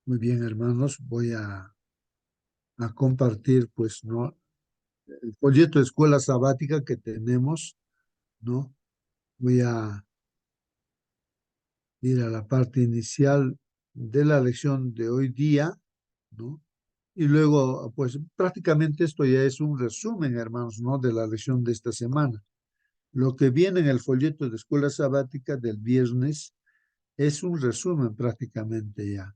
Muy bien, hermanos, voy a compartir, pues, ¿no? El folleto de escuela sabática que tenemos, ¿no? Voy a ir a la parte inicial de la lección de hoy día, ¿no? Y luego, pues, prácticamente esto ya es un resumen, hermanos, ¿no? De la lección de esta semana. Lo que viene en el folleto de escuela sabática del viernes es un resumen prácticamente ya.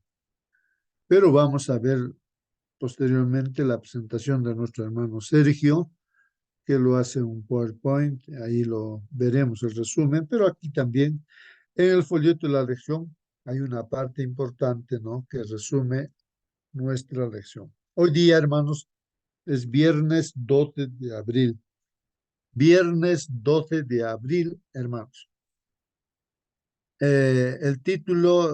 Pero vamos a ver posteriormente la presentación de nuestro hermano Sergio, que lo hace un PowerPoint, ahí lo veremos el resumen, pero aquí también en el folleto de la lección hay una parte importante, ¿no? Que resume nuestra lección. Hoy día, hermanos, es viernes 12 de abril. Viernes 12 de abril, hermanos. El título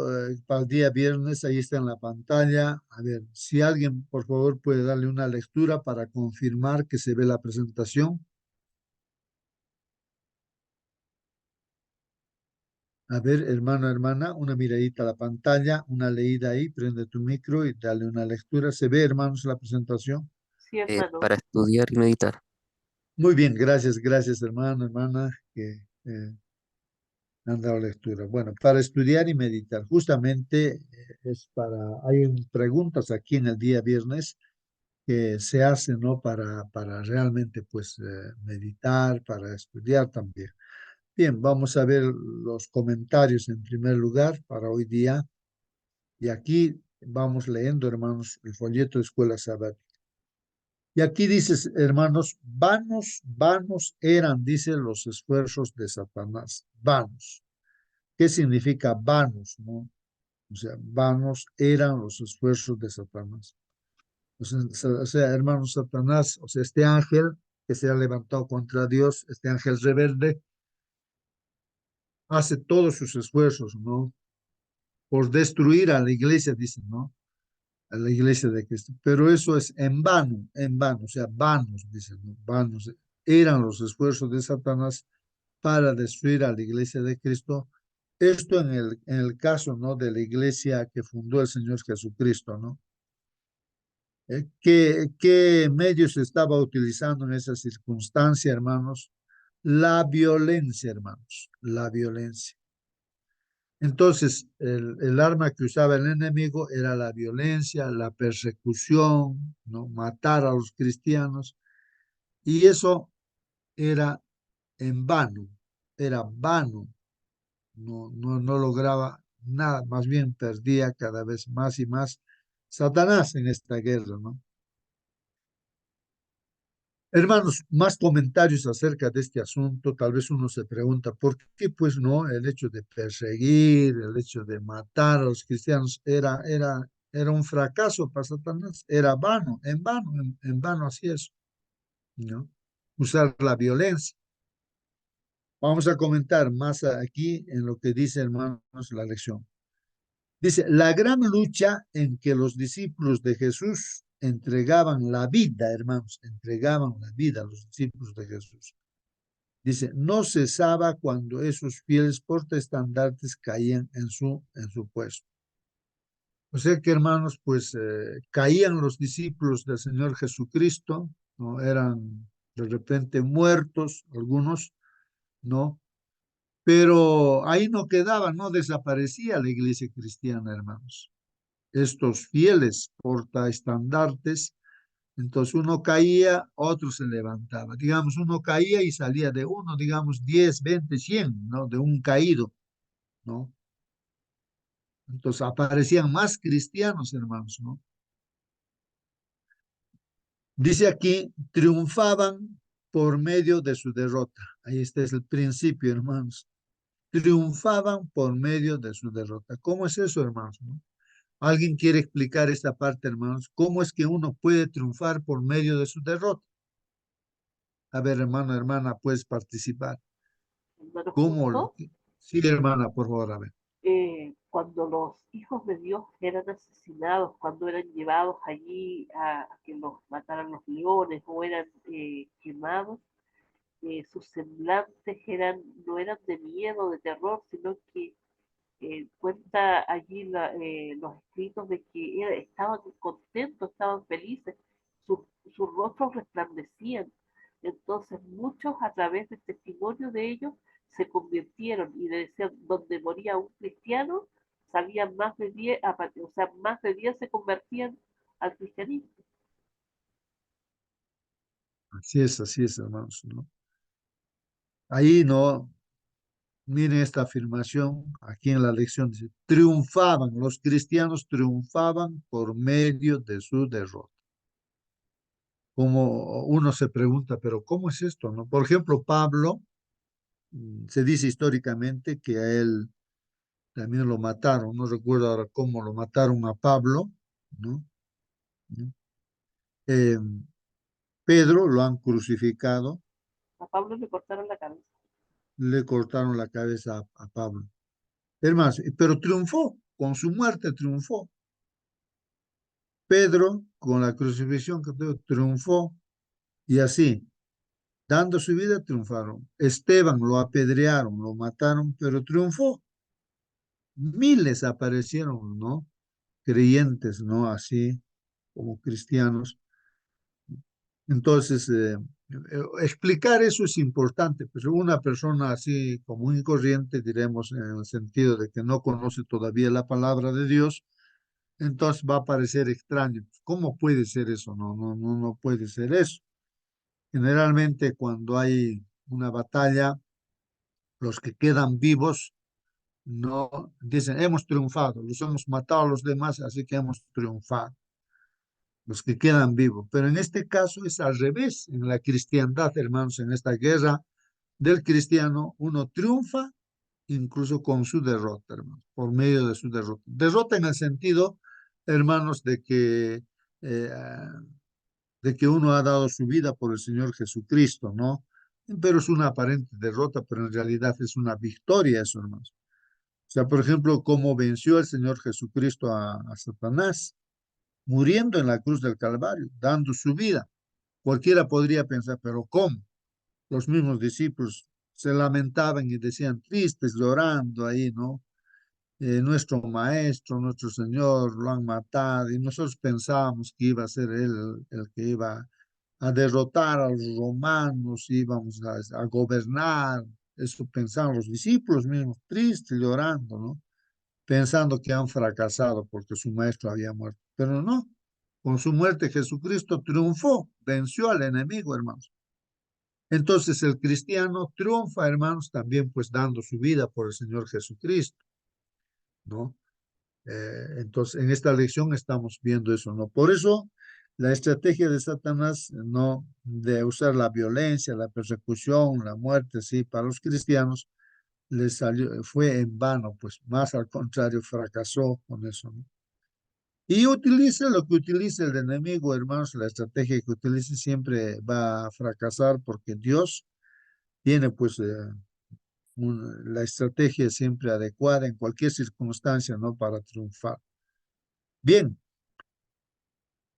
para el día viernes, ahí está en la pantalla. A ver, si alguien, por favor, puede darle una lectura para confirmar que se ve la presentación. A ver, hermano, hermana, una miradita a la pantalla, una leída ahí, prende tu micro y dale una lectura. ¿Se ve, hermanos, la presentación? Sí, hermano. Para estudiar y meditar. Muy bien, gracias, gracias, hermano, hermana, que han dado lectura. Bueno, para estudiar y meditar, justamente es para, hay preguntas aquí en el día viernes que se hacen, ¿no? Para realmente, pues, meditar, para estudiar también. Bien, vamos a ver los comentarios en primer lugar para hoy día. Y aquí vamos leyendo, hermanos, el folleto de escuela sabática. Y aquí dices, hermanos, vanos, vanos eran, dice, los esfuerzos de Satanás. Vanos. ¿Qué significa vanos, no? O sea, vanos eran los esfuerzos de Satanás. O sea, hermanos, Satanás, o sea, este ángel que se ha levantado contra Dios, este ángel rebelde, hace todos sus esfuerzos, ¿no? Por destruir a la iglesia, dicen, ¿no? A la iglesia de Cristo. Pero eso es en vano, o sea, vanos, dicen, ¿no? Vanos. Eran los esfuerzos de Satanás para destruir a la iglesia de Cristo. Esto en el caso, ¿no? De la iglesia que fundó el Señor Jesucristo, ¿no? ¿Qué medios estaba utilizando en esa circunstancia, hermanos? La violencia, hermanos, la violencia. Entonces, el arma que usaba el enemigo era la violencia, la persecución, ¿no? Matar a los cristianos. Y eso era en vano, era vano. No lograba nada, más bien perdía cada vez más y más Satanás en esta guerra, ¿no? Hermanos, más comentarios acerca de este asunto. Tal vez uno se pregunta, ¿por qué pues no? El hecho de perseguir, el hecho de matar a los cristianos era un fracaso para Satanás, era vano, en vano así es, ¿no? Usar la violencia. Vamos a comentar más aquí en lo que dice, hermanos, la lección. Dice, la gran lucha en que los discípulos de Jesús entregaban la vida, hermanos, entregaban la vida a los discípulos de Jesús. Dice, no cesaba cuando esos fieles portaestandartes caían en su puesto. O sea que, hermanos, pues caían los discípulos del Señor Jesucristo, ¿no? Eran de repente muertos algunos, ¿no? Pero ahí no quedaba, no desaparecía la iglesia cristiana, hermanos. Estos fieles portaestandartes, entonces uno caía, otro se levantaba. Digamos, uno caía y salía de uno, digamos, 10, 20, 100, ¿no? De un caído, ¿no? Entonces aparecían más cristianos, hermanos, ¿no? Dice aquí, triunfaban por medio de su derrota. Ahí este es el principio, hermanos. Triunfaban por medio de su derrota. ¿Cómo es eso, hermanos? ¿No? ¿Alguien quiere explicar esta parte, hermanos? ¿Cómo es que uno puede triunfar por medio de su derrota? A ver, hermano, hermana, puedes participar. Hermano ¿Cómo? Justo, Sí, hermana, por favor, a ver. cuando los hijos de Dios eran asesinados, cuando eran llevados allí a que los mataran los leones o eran quemados, sus semblantes no eran de miedo, de terror, sino que Cuenta allí los escritos de que estaban contentos, estaban felices, sus, sus rostros resplandecían. Entonces muchos a través del testimonio de ellos se convirtieron y decían, donde moría un cristiano, salían más de 10, o sea, más de 10 se convertían al cristianismo. así es, hermanos, ¿no? Ahí, ¿no? Miren esta afirmación aquí en la lección, dice, triunfaban, los cristianos triunfaban por medio de su derrota. Como uno se pregunta, pero ¿cómo es esto, no? Por ejemplo, Pablo, se dice históricamente que a él también lo mataron, no recuerdo ahora cómo lo mataron a Pablo, ¿no? ¿No? Eh, Pedro lo han crucificado, A Pablo le cortaron la cabeza. le cortaron la cabeza a Pablo. Hermanos, pero triunfó, con su muerte triunfó. Pedro, con la crucifixión que tuvo, triunfó y así, dando su vida, triunfaron. Esteban lo apedrearon, lo mataron, pero triunfó. Miles aparecieron, ¿no? Creyentes, ¿no? Así como cristianos. Entonces, explicar eso es importante, pero una persona así común y corriente, diremos, en el sentido de que no conoce todavía la palabra de Dios, entonces va a parecer extraño. ¿Cómo puede ser eso? No puede ser eso. Generalmente cuando hay una batalla, los que quedan vivos no dicen, hemos triunfado, los hemos matado a los demás, así que hemos triunfado, los que quedan vivos. Pero en este caso es al revés. En la cristiandad, hermanos, en esta guerra del cristiano, uno triunfa incluso con su derrota, hermanos, por medio de su derrota. Derrota en el sentido, hermanos, eh, de que uno ha dado su vida por el Señor Jesucristo, ¿no? Pero es una aparente derrota, pero en realidad es una victoria eso, hermanos. O sea, por ejemplo, cómo venció el Señor Jesucristo a Satanás, muriendo en la cruz del Calvario, dando su vida. Cualquiera podría pensar, pero ¿cómo? Los mismos discípulos se lamentaban y decían tristes, llorando ahí, ¿no? Nuestro maestro, nuestro Señor, lo han matado y nosotros pensábamos que iba a ser él el que iba a derrotar a los romanos, íbamos a gobernar. Eso pensaban los discípulos mismos, tristes, llorando, ¿no? Pensando que han fracasado porque su maestro había muerto. Pero no, con su muerte Jesucristo triunfó, venció al enemigo, hermanos. Entonces el cristiano triunfa, hermanos, también pues dando su vida por el Señor Jesucristo, ¿no? Entonces en esta lección estamos viendo eso, ¿no? Por eso la estrategia de Satanás, no de usar la violencia, la persecución, la muerte, sí, para los cristianos, les salió, fue en vano, pues más al contrario, fracasó con eso, ¿no? Y utilice lo que utilice el enemigo, hermanos, la estrategia que utilice siempre va a fracasar porque Dios tiene pues la estrategia siempre adecuada en cualquier circunstancia, ¿no? Para triunfar. Bien,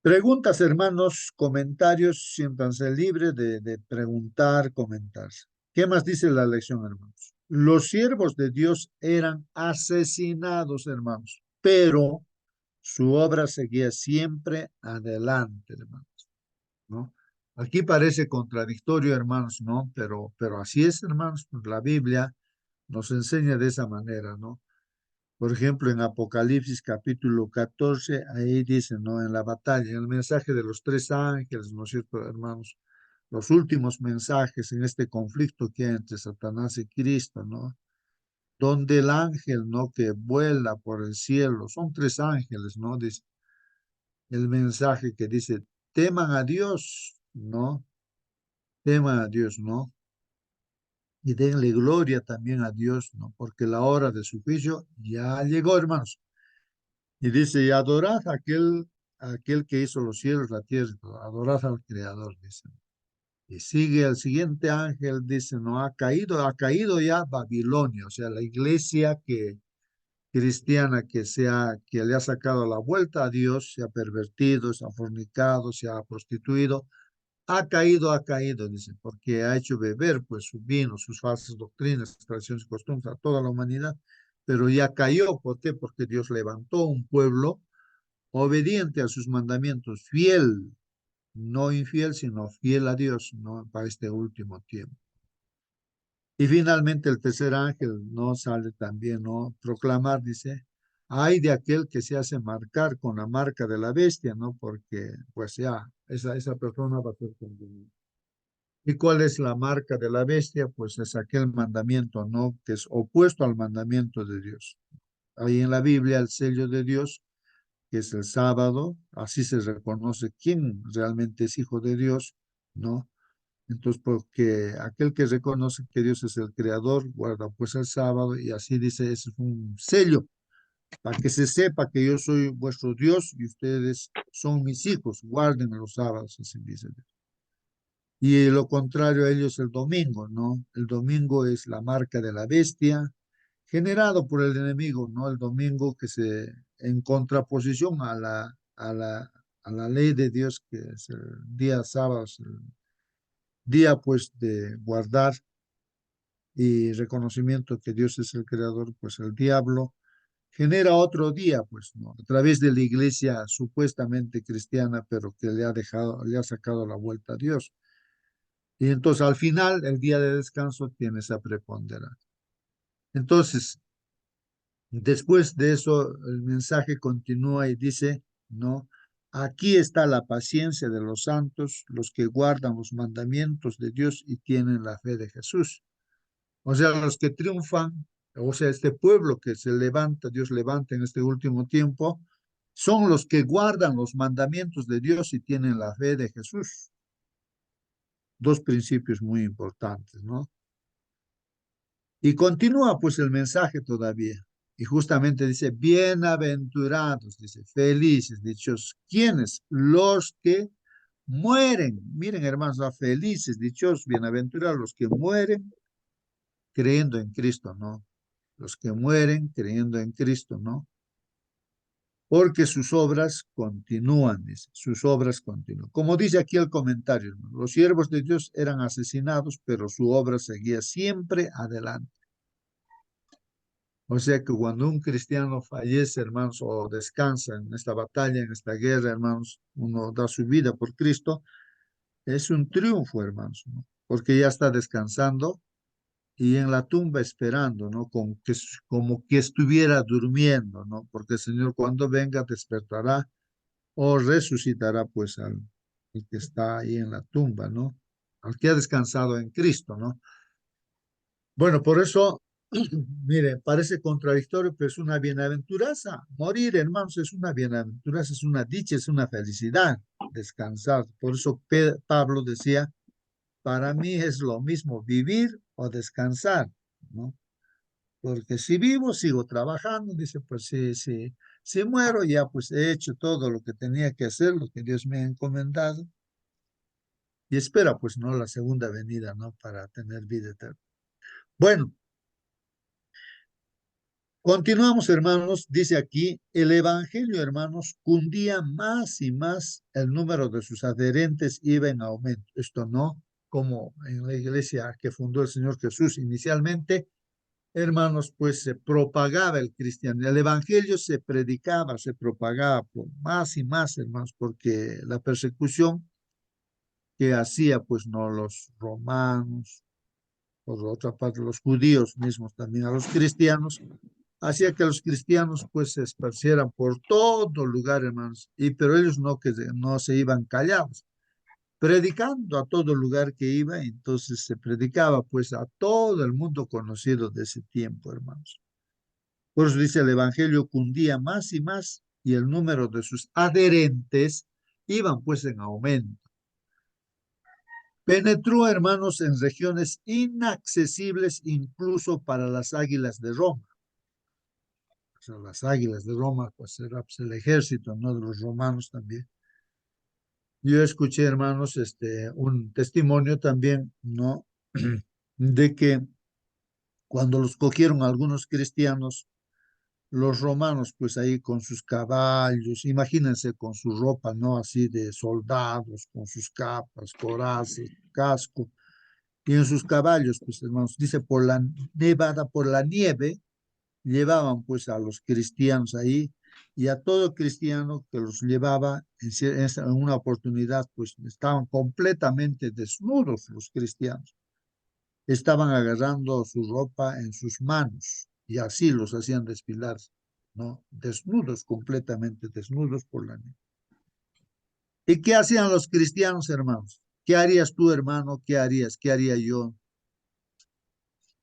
preguntas, hermanos, comentarios, siéntanse libres de preguntar, comentar. ¿Qué más dice la lección, hermanos? Los siervos de Dios eran asesinados, hermanos, pero su obra seguía siempre adelante, hermanos, ¿no? Aquí parece contradictorio, hermanos, ¿no? Pero así es, hermanos, la Biblia nos enseña de esa manera, ¿no? Por ejemplo, en Apocalipsis capítulo 14, ahí dice, ¿no? En la batalla, en el mensaje de los tres ángeles, ¿no es cierto, hermanos? Los últimos mensajes en este conflicto que hay entre Satanás y Cristo, ¿no? Donde el ángel, ¿no? Que vuela por el cielo, son tres ángeles, ¿no? Dice el mensaje que dice, teman a Dios, ¿no? Teman a Dios, ¿no? Y denle gloria también a Dios, ¿no? Porque la hora de su juicio ya llegó, hermanos. Y dice, y adorad a aquel que hizo los cielos, la tierra, adorad al Creador, dice. Y sigue el siguiente ángel, dice, no, ha caído ya Babilonia, o sea, la iglesia que cristiana que le ha sacado la vuelta a Dios, se ha pervertido, se ha fornicado, se ha prostituido, ha caído, dice, porque ha hecho beber pues su vino, sus falsas doctrinas, tradiciones y costumbres a toda la humanidad. pero ya cayó. ¿Por qué? Porque Dios levantó un pueblo obediente a sus mandamientos, fiel, no infiel, sino fiel a Dios, ¿no? Para este último tiempo. Y finalmente el tercer ángel no sale también, ¿no? Proclamar, dice, ay de aquel que se hace marcar con la marca de la bestia, ¿no? Porque pues ya, esa persona va a ser condenada. ¿Y cuál es la marca de la bestia? Pues es aquel mandamiento, ¿no? Que es opuesto al mandamiento de Dios. Ahí en la Biblia el sello de Dios, que es el sábado, así se reconoce quién realmente es hijo de Dios, ¿no? Entonces, porque aquel que reconoce que Dios es el creador, guarda pues el sábado y así dice, ese es un sello, para que se sepa que yo soy vuestro Dios y ustedes son mis hijos, guarden los sábados, así dice. Y lo contrario a ello es el domingo, ¿no? El domingo es la marca de la bestia, generado por el enemigo, ¿no? El domingo que se, en contraposición a la ley de Dios, que es el día sábado, es el día pues de guardar y reconocimiento que Dios es el creador, pues el diablo genera otro día, pues, ¿no? A través de la iglesia supuestamente cristiana, pero que le ha dejado, le ha sacado la vuelta a Dios. Y entonces al final, el día de descanso tiene esa preponderancia. Entonces, después de eso, el mensaje continúa y dice, ¿no? Aquí está la paciencia de los santos, los que guardan los mandamientos de Dios y tienen la fe de Jesús. O sea, los que triunfan, o sea, este pueblo que se levanta, Dios levanta en este último tiempo, son los que guardan los mandamientos de Dios y tienen la fe de Jesús. Dos principios muy importantes, ¿no? Y continúa pues el mensaje todavía. Y justamente dice, bienaventurados, dice, felices, dichosos. ¿Quiénes? Los que mueren. Miren, hermanos, felices, dichosos, bienaventurados, los que mueren creyendo en Cristo, ¿no? Los que mueren creyendo en Cristo, ¿no? Porque sus obras continúan, dice, sus obras continúan. Como dice aquí el comentario, ¿no? Los siervos de Dios eran asesinados, pero su obra seguía siempre adelante. O sea que cuando un cristiano fallece, hermanos, o descansa en esta batalla, en esta guerra, hermanos, uno da su vida por Cristo, es un triunfo, hermanos, ¿no? Porque ya está descansando y en la tumba esperando, ¿no? Como que estuviera durmiendo, ¿no? Porque el Señor cuando venga despertará o resucitará pues al que está ahí en la tumba, ¿no? Al que ha descansado en Cristo, ¿no? Bueno, por eso, mire, parece contradictorio, pero es una bienaventuranza. Morir, hermanos, es una bienaventuranza, es una dicha, es una felicidad descansar. Por eso Pablo decía, para mí es lo mismo vivir o descansar, ¿no? Porque si vivo, sigo trabajando, dice, pues si muero, ya pues he hecho todo lo que tenía que hacer, lo que Dios me ha encomendado, y espera pues no la segunda venida, ¿no? Para tener vida eterna. Bueno, continuamos, hermanos, dice aquí, el evangelio, hermanos, cundía más y más, el número de sus adherentes iba en aumento. Esto no como en la iglesia que fundó el Señor Jesús inicialmente, hermanos, pues se propagaba el cristianismo, el evangelio se predicaba, se propagaba por más y más, hermanos, porque la persecución que hacía, pues no los romanos, por otra parte los judíos mismos también a los cristianos, hacía que los cristianos pues se esparcieran por todo lugar, hermanos, pero ellos no se iban callados, predicando a todo lugar que iba, entonces se predicaba pues a todo el mundo conocido de ese tiempo, hermanos. Por eso dice el Evangelio cundía más y más y el número de sus adherentes iban pues en aumento. Penetró, hermanos, en regiones inaccesibles incluso para las águilas de Roma. O sea, las águilas de Roma, pues era pues, el ejército, ¿no? De los romanos también. Yo escuché, hermanos, un testimonio también, ¿no? De que cuando los cogieron algunos cristianos, los romanos, pues ahí con sus caballos, imagínense con su ropa, ¿no? Así de soldados, con sus capas, corazas, casco, y en sus caballos, pues hermanos, dice por la nevada, por la nieve, llevaban pues a los cristianos ahí y a todo cristiano que los llevaba en una oportunidad pues estaban completamente desnudos los cristianos. Estaban agarrando su ropa en sus manos y así los hacían desfilar, ¿no? Desnudos, completamente desnudos por la nieve. ¿Y qué hacían los cristianos, hermanos? ¿Qué harías tú, hermano? ¿Qué harías? ¿Qué haría yo?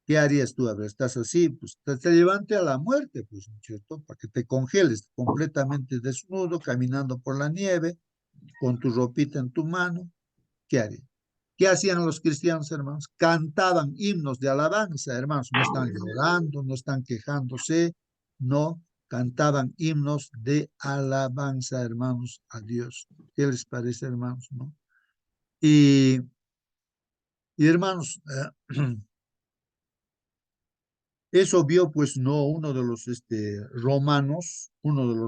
¿Qué harías tú? A ver, estás así, pues te levante a la muerte, pues, ¿no es cierto? Para que te congeles completamente desnudo, caminando por la nieve, con tu ropita en tu mano. ¿Qué harías? ¿Qué hacían los cristianos, hermanos? Cantaban himnos de alabanza, hermanos. No están llorando, no están quejándose, no, cantaban himnos de alabanza, hermanos, a Dios. ¿Qué les parece, hermanos? ¿No? Y, y hermanos, eso vio, pues, no, uno de los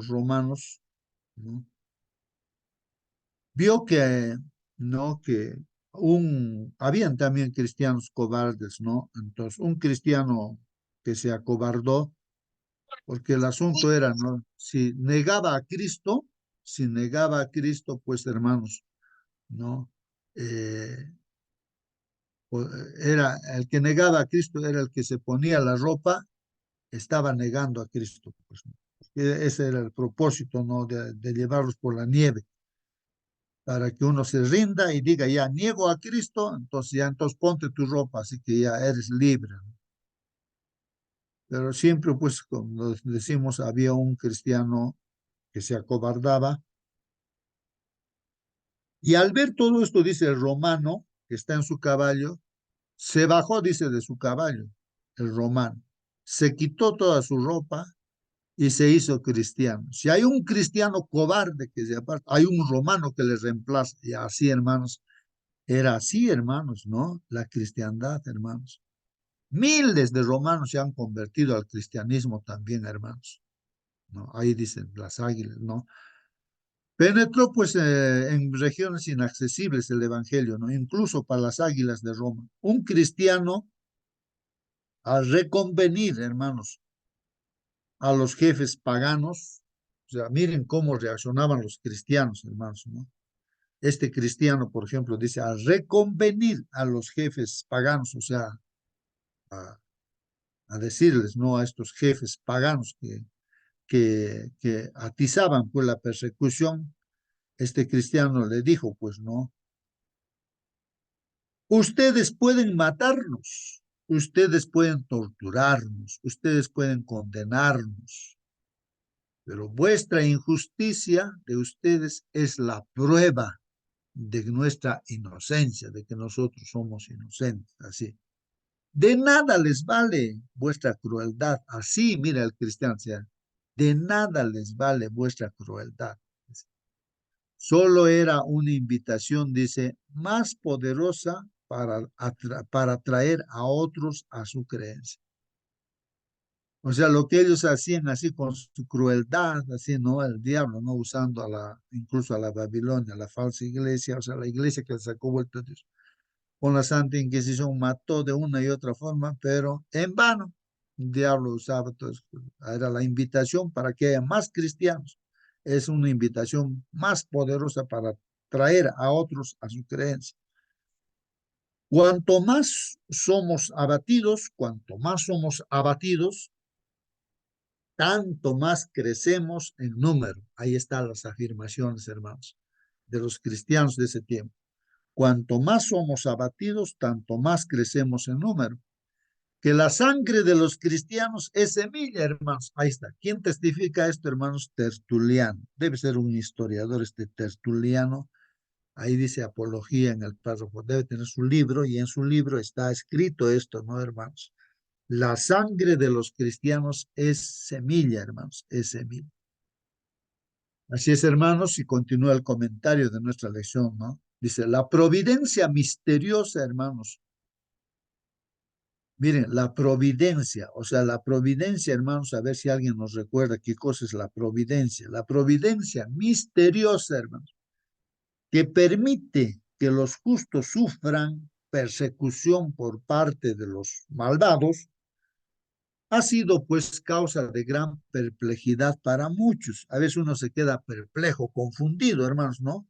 romanos, ¿no? Vio que, ¿no? Que habían también cristianos cobardes, ¿no? Entonces, un cristiano que se acobardó, porque el asunto era, ¿no? Si negaba a Cristo, pues, hermanos, ¿no? Eh, era el que negaba a Cristo, era el que se ponía la ropa, estaba negando a Cristo, pues, ¿no? Ese era el propósito, ¿no? De llevarlos por la nieve, para que uno se rinda y diga, ya niego a Cristo, entonces ponte tu ropa, así que ya eres libre, ¿no? Pero siempre, pues, como decimos, había un cristiano que se acobardaba. Y al ver todo esto, dice el romano, que está en su caballo, se bajó, dice, de su caballo, el romano. Se quitó toda su ropa y se hizo cristiano. Si hay un cristiano cobarde que se aparta, hay un romano que le reemplaza. Y así, hermanos, era así, hermanos, ¿no? La cristiandad, hermanos. Miles de romanos se han convertido al cristianismo también, hermanos, ¿no? Ahí dicen las águilas, ¿no? Penetró pues en regiones inaccesibles el evangelio, ¿no? Incluso para las águilas de Roma. Un cristiano al reconvenir, hermanos, a los jefes paganos, o sea, miren cómo reaccionaban los cristianos, hermanos, ¿no? Este cristiano, por ejemplo, dice, al reconvenir a los jefes paganos, o sea, a, a decirles, ¿no? A estos jefes paganos que atizaban pues la persecución, este cristiano le dijo, pues, ¿no? Ustedes pueden matarnos, ustedes pueden torturarnos, ustedes pueden condenarnos, pero vuestra injusticia de ustedes es la prueba de nuestra inocencia, de que nosotros somos inocentes, así. De nada les vale vuestra crueldad, así mira el cristiano, de nada les vale vuestra crueldad. Solo era una invitación, dice, más poderosa para atraer a otros a su creencia. O sea, lo que ellos hacían así con su crueldad, así, ¿no? El diablo, ¿no? Usando incluso a la Babilonia, la falsa iglesia, o sea, la iglesia que sacó vuelta a Dios. Con la Santa Inquisición mató de una y otra forma, pero en vano. El diablo usaba todo eso. Era la invitación para que haya más cristianos. Es una invitación más poderosa para traer a otros a su creencia. Cuanto más somos abatidos, tanto más crecemos en número. Ahí están las afirmaciones, hermanos, de los cristianos de ese tiempo. Cuanto más somos abatidos, tanto más crecemos en número. Que la sangre de los cristianos es semilla, hermanos. Ahí está. ¿Quién testifica esto, hermanos? Tertuliano. Debe ser un historiador este Tertuliano. Ahí dice apología en el párrafo. Debe tener su libro y en su libro está escrito esto, ¿no, hermanos? La sangre de los cristianos es semilla, hermanos, es semilla. Así es, hermanos, y continúa el comentario de nuestra lección, ¿no? Dice, la providencia misteriosa, hermanos. Miren, la providencia, o sea, la providencia, hermanos, a ver si alguien nos recuerda qué cosa es la providencia. La providencia misteriosa, hermanos, que permite que los justos sufran persecución por parte de los malvados, ha sido pues causa de gran perplejidad para muchos. A veces uno se queda perplejo, confundido, hermanos, ¿no?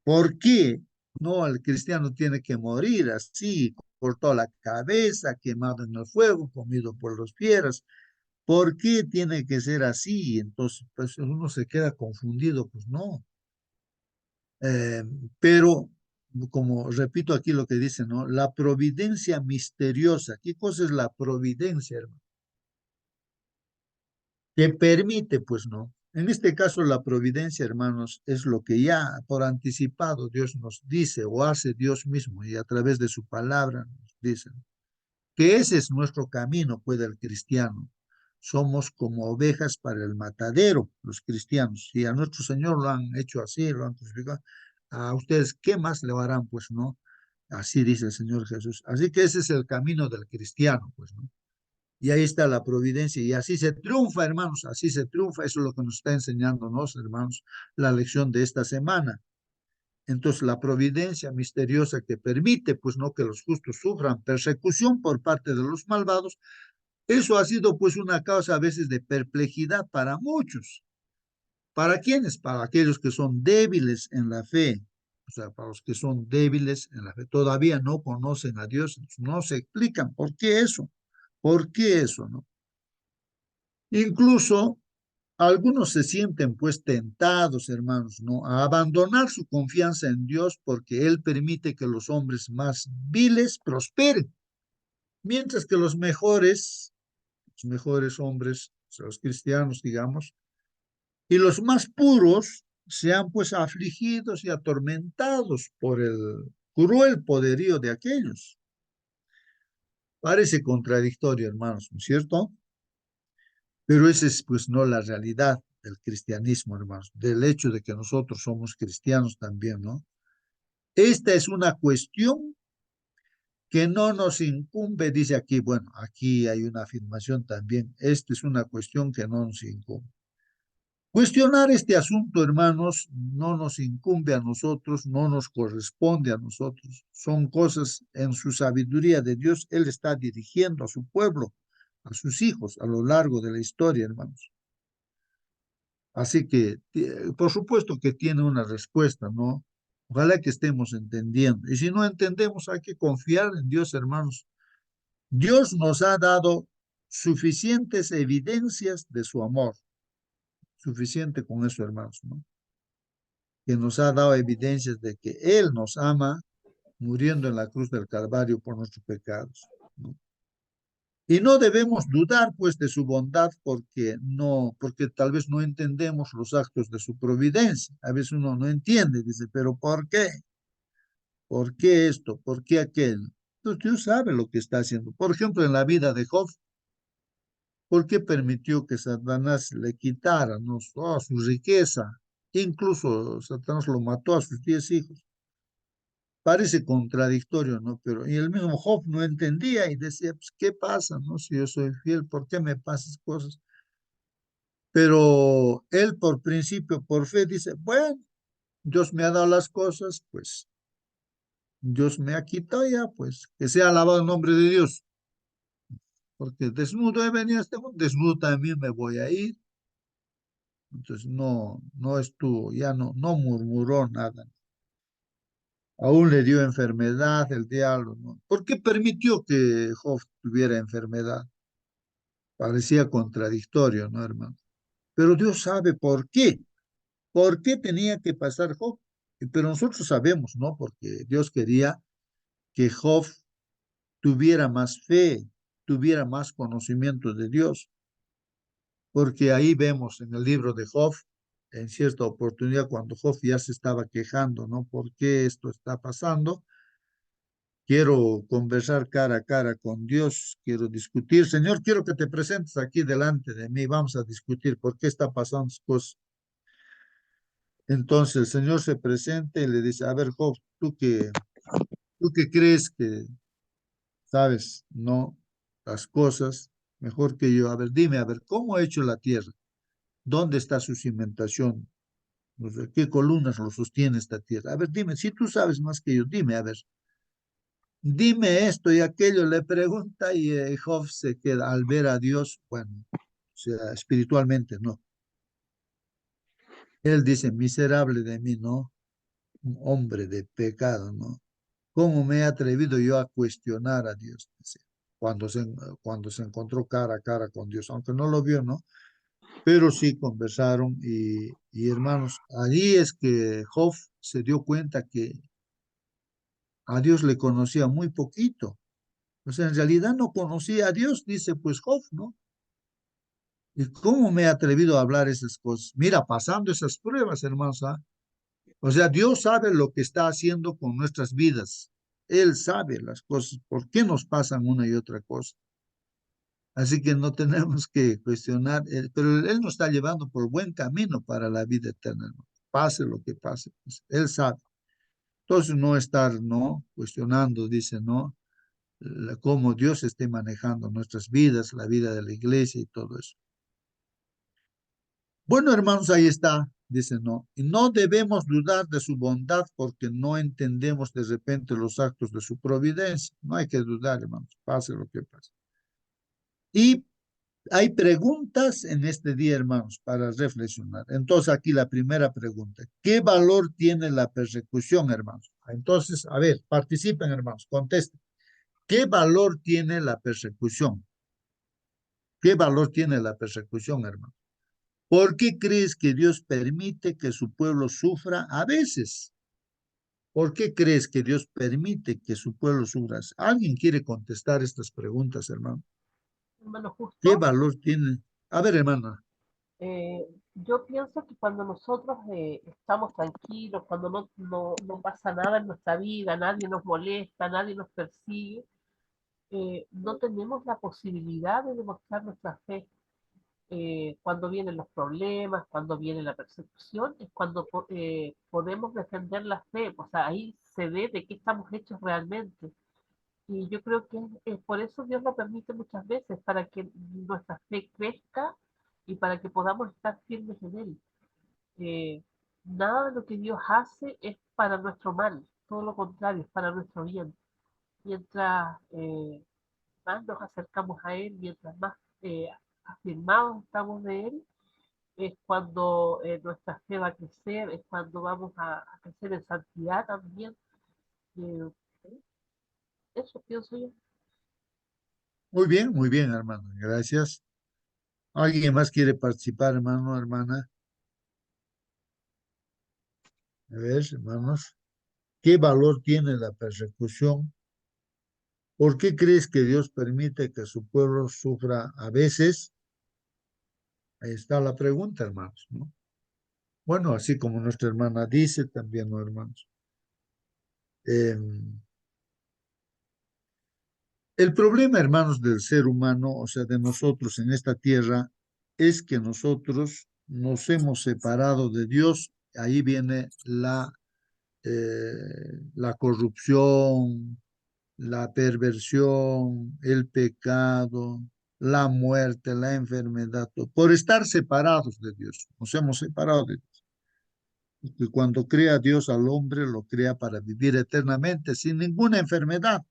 ¿Por qué? No, el cristiano tiene que morir así, cortó la cabeza, quemado en el fuego, comido por los fieras. ¿Por qué tiene que ser así? Entonces, pues uno se queda confundido, pues no. Eh, pero, como repito aquí lo que dice, ¿no? La providencia misteriosa. ¿Qué cosa es la providencia, hermano? Que permite, pues no. En este caso, la providencia, hermanos, es lo que ya por anticipado Dios nos dice o hace Dios mismo y a través de su palabra nos dice que ese es nuestro camino, pues, el cristiano. Somos como ovejas para el matadero, los cristianos. Si a nuestro Señor lo han hecho así, lo han crucificado, a ustedes, ¿qué más le harán? Pues no. Así dice el Señor Jesús. Así que ese es el camino del cristiano, pues, ¿no? Y ahí está la providencia. Y así se triunfa, hermanos, así se triunfa. Eso es lo que nos está enseñándonos, hermanos, la lección de esta semana. Entonces, la providencia misteriosa que permite, pues, no que los justos sufran persecución por parte de los malvados, eso ha sido, pues, una causa a veces de perplejidad para muchos. ¿Para quiénes? Para aquellos que son débiles en la fe. O sea, para los que son débiles en la fe, todavía no conocen a Dios, no se explican por qué eso, ¿no? Incluso algunos se sienten pues tentados, hermanos, ¿no? A abandonar su confianza en Dios porque Él permite que los hombres más viles prosperen, mientras que los mejores hombres, o sea, los cristianos, digamos, y los más puros sean pues afligidos y atormentados por el cruel poderío de aquellos. Parece contradictorio, hermanos, ¿no es cierto? Pero esa es pues no la realidad del cristianismo, hermanos, del hecho de que nosotros somos cristianos también, ¿no? Esta es una cuestión que no nos incumbe, dice aquí, bueno, aquí hay una afirmación también, esta es una cuestión que no nos incumbe. Cuestionar este asunto, hermanos, no nos incumbe a nosotros, no nos corresponde a nosotros. Son cosas en su sabiduría de Dios. Él está dirigiendo a su pueblo, a sus hijos, a lo largo de la historia, hermanos. Así que, por supuesto que tiene una respuesta, ¿no? Ojalá que estemos entendiendo. Y si no entendemos, hay que confiar en Dios, hermanos. Dios nos ha dado suficientes evidencias de su amor. Suficiente con eso, hermanos, ¿no? Que nos ha dado evidencias de que Él nos ama muriendo en la cruz del Calvario por nuestros pecados, ¿no? Y no debemos dudar, pues, de su bondad porque tal vez no entendemos los actos de su providencia. A veces uno no entiende, dice, pero ¿por qué? ¿Por qué esto? ¿Por qué aquello? Entonces Dios sabe lo que está haciendo. Por ejemplo, en la vida de Job, ¿por qué permitió que Satanás le quitara, ¿no? Toda su riqueza? Incluso Satanás lo mató a sus 10 hijos. Parece contradictorio, ¿no? Pero y el mismo Job no entendía y decía, pues, ¿qué pasa, no? Si yo soy fiel, ¿por qué me pasan cosas? Pero él por principio, por fe, dice, bueno, Dios me ha dado las cosas, pues Dios me ha quitado ya, pues que sea alabado el nombre de Dios, porque desnudo he venido a este mundo, desnudo también me voy a ir. Entonces no estuvo, ya no murmuró nada. Aún le dio enfermedad el diablo, ¿no? ¿Por qué permitió que Job tuviera enfermedad? Parecía contradictorio, ¿no, hermano? Pero Dios sabe por qué tenía que pasar Job. Pero nosotros sabemos, ¿no? Porque Dios quería que Job tuviera más fe, tuviera más conocimiento de Dios. Porque ahí vemos en el libro de Job, en cierta oportunidad, cuando Job ya se estaba quejando, ¿no? ¿Por qué esto está pasando? Quiero conversar cara a cara con Dios, quiero discutir. Señor, quiero que te presentes aquí delante de mí. Vamos a discutir por qué está pasando estas cosas. Entonces el Señor se presenta y le dice, a ver, Job, tú que crees que sabes, no, las cosas mejor que yo. A ver, dime, a ver, ¿cómo ha hecho la tierra? ¿Dónde está su cimentación? O ¿qué columnas lo sostiene esta tierra? A ver, dime, si tú sabes más que yo, dime, a ver. dime esto y aquello, le pregunta y Job se queda al ver a Dios, bueno, o sea, espiritualmente, ¿no? Él dice, miserable de mí, ¿no? Un hombre de pecado, ¿no? ¿Cómo me he atrevido yo a cuestionar a Dios? Dice, cuando se encontró cara a cara con Dios, aunque no lo vio, ¿no? Pero sí conversaron y hermanos, allí es que Job se dio cuenta que a Dios le conocía muy poquito. O sea, en realidad no conocía a Dios, dice pues Job, ¿no? ¿Y cómo me he atrevido a hablar esas cosas? Mira, pasando esas pruebas, hermanos, ¿ah? O sea, Dios sabe lo que está haciendo con nuestras vidas. Él sabe las cosas, por qué nos pasan una y otra cosa. Así que no tenemos que cuestionar, pero Él nos está llevando por buen camino para la vida eterna, hermano. Pase lo que pase, pues, Él sabe. Entonces, no estar, ¿no? Cuestionando, dice, ¿no? Cómo Dios esté manejando nuestras vidas, la vida de la iglesia y todo eso. Bueno, hermanos, ahí está, dice, ¿no? Y no debemos dudar de su bondad porque no entendemos de repente los actos de su providencia. No hay que dudar, hermanos, pase lo que pase. Y hay preguntas en este día, hermanos, para reflexionar. Entonces, aquí la primera pregunta. ¿Qué valor tiene la persecución, hermanos? Entonces, a ver, participen, hermanos, contesten. ¿Qué valor tiene la persecución? ¿Qué valor tiene la persecución, hermano? ¿Por qué crees que Dios permite que su pueblo sufra a veces? ¿Por qué crees que Dios permite que su pueblo sufra? ¿Alguien quiere contestar estas preguntas, hermano? Hermano, ¿Qué justo valor tiene? A ver, hermana. yo pienso que cuando nosotros estamos tranquilos, cuando no pasa nada en nuestra vida, nadie nos molesta, nadie nos persigue, no tenemos la posibilidad de demostrar nuestra fe. Cuando vienen los problemas, cuando viene la persecución, es cuando podemos defender la fe. O sea, ahí se ve de qué estamos hechos realmente. Y yo creo que por eso Dios lo permite muchas veces, para que nuestra fe crezca y para que podamos estar firmes en Él. Eh, Nada de lo que Dios hace es para nuestro mal, todo lo contrario, es para nuestro bien. Mientras más nos acercamos a Él, mientras más afirmados estamos de Él, es cuando nuestra fe va a crecer, es cuando vamos a crecer en santidad también. Eh, Eso pienso yo. Muy bien, hermano. Gracias. ¿Alguien más quiere participar, hermano, hermana? A ver, hermanos. ¿Qué valor tiene la persecución? ¿Por qué crees que Dios permite que su pueblo sufra a veces? Ahí está la pregunta, hermanos, ¿no? Bueno, así como nuestra hermana dice también, ¿no, hermanos? Em, el problema, hermanos, del ser humano, o sea, de nosotros en esta tierra, es que nosotros nos hemos separado de Dios. Ahí viene la corrupción, la perversión, el pecado, la muerte, la enfermedad, por estar separados de Dios. Nos hemos separado de Dios. Y cuando crea Dios al hombre, lo crea para vivir eternamente, sin ninguna enfermedad,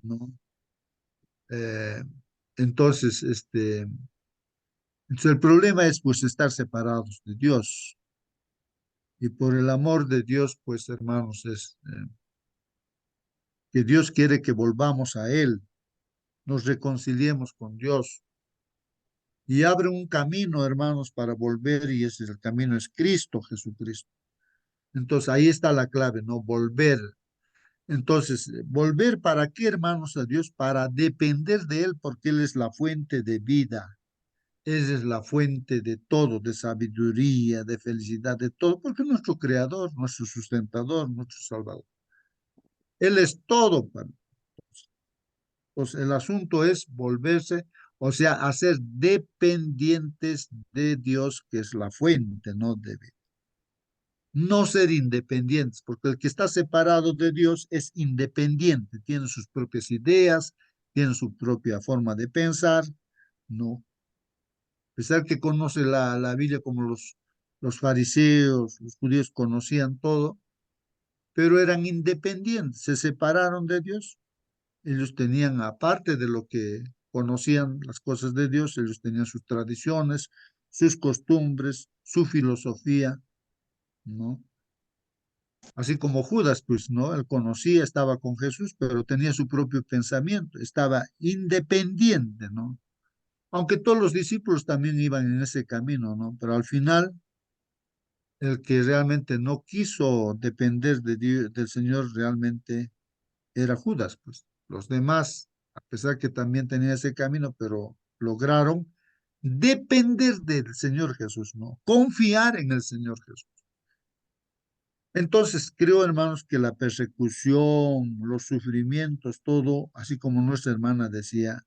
¿no? Eh, entonces, entonces, el problema es pues estar separados de Dios. Y por el amor de Dios, pues hermanos, es que Dios quiere que volvamos a Él, nos reconciliemos con Dios y abre un camino, hermanos, para volver y ese es el camino, es Cristo, Jesucristo. Entonces ahí está la clave, ¿no? Volver. Entonces, ¿volver para qué, hermanos, a Dios? Para depender de Él, porque Él es la fuente de vida. Él es la fuente de todo, de sabiduría, de felicidad, de todo, porque es nuestro creador, nuestro sustentador, nuestro salvador. Él es todo para nosotros. Pues el asunto es volverse, o sea, hacer dependientes de Dios, que es la fuente, no de vida. No ser independientes, porque el que está separado de Dios es independiente, tiene sus propias ideas, tiene su propia forma de pensar, no. A pesar que conoce la Biblia como los fariseos, los judíos conocían todo, pero eran independientes, se separaron de Dios. Ellos tenían, aparte de lo que conocían las cosas de Dios, ellos tenían sus tradiciones, sus costumbres, su filosofía, ¿no? Así como Judas, pues, ¿no? Él conocía, estaba con Jesús, pero tenía su propio pensamiento, estaba independiente, ¿no? Aunque todos los discípulos también iban en ese camino, ¿no? Pero al final, el que realmente no quiso depender de del Señor realmente era Judas, pues. Los demás, a pesar que también tenían ese camino, pero lograron depender del Señor Jesús, ¿no? Confiar en el Señor Jesús. Entonces, creo, hermanos, que la persecución, los sufrimientos, todo, así como nuestra hermana decía,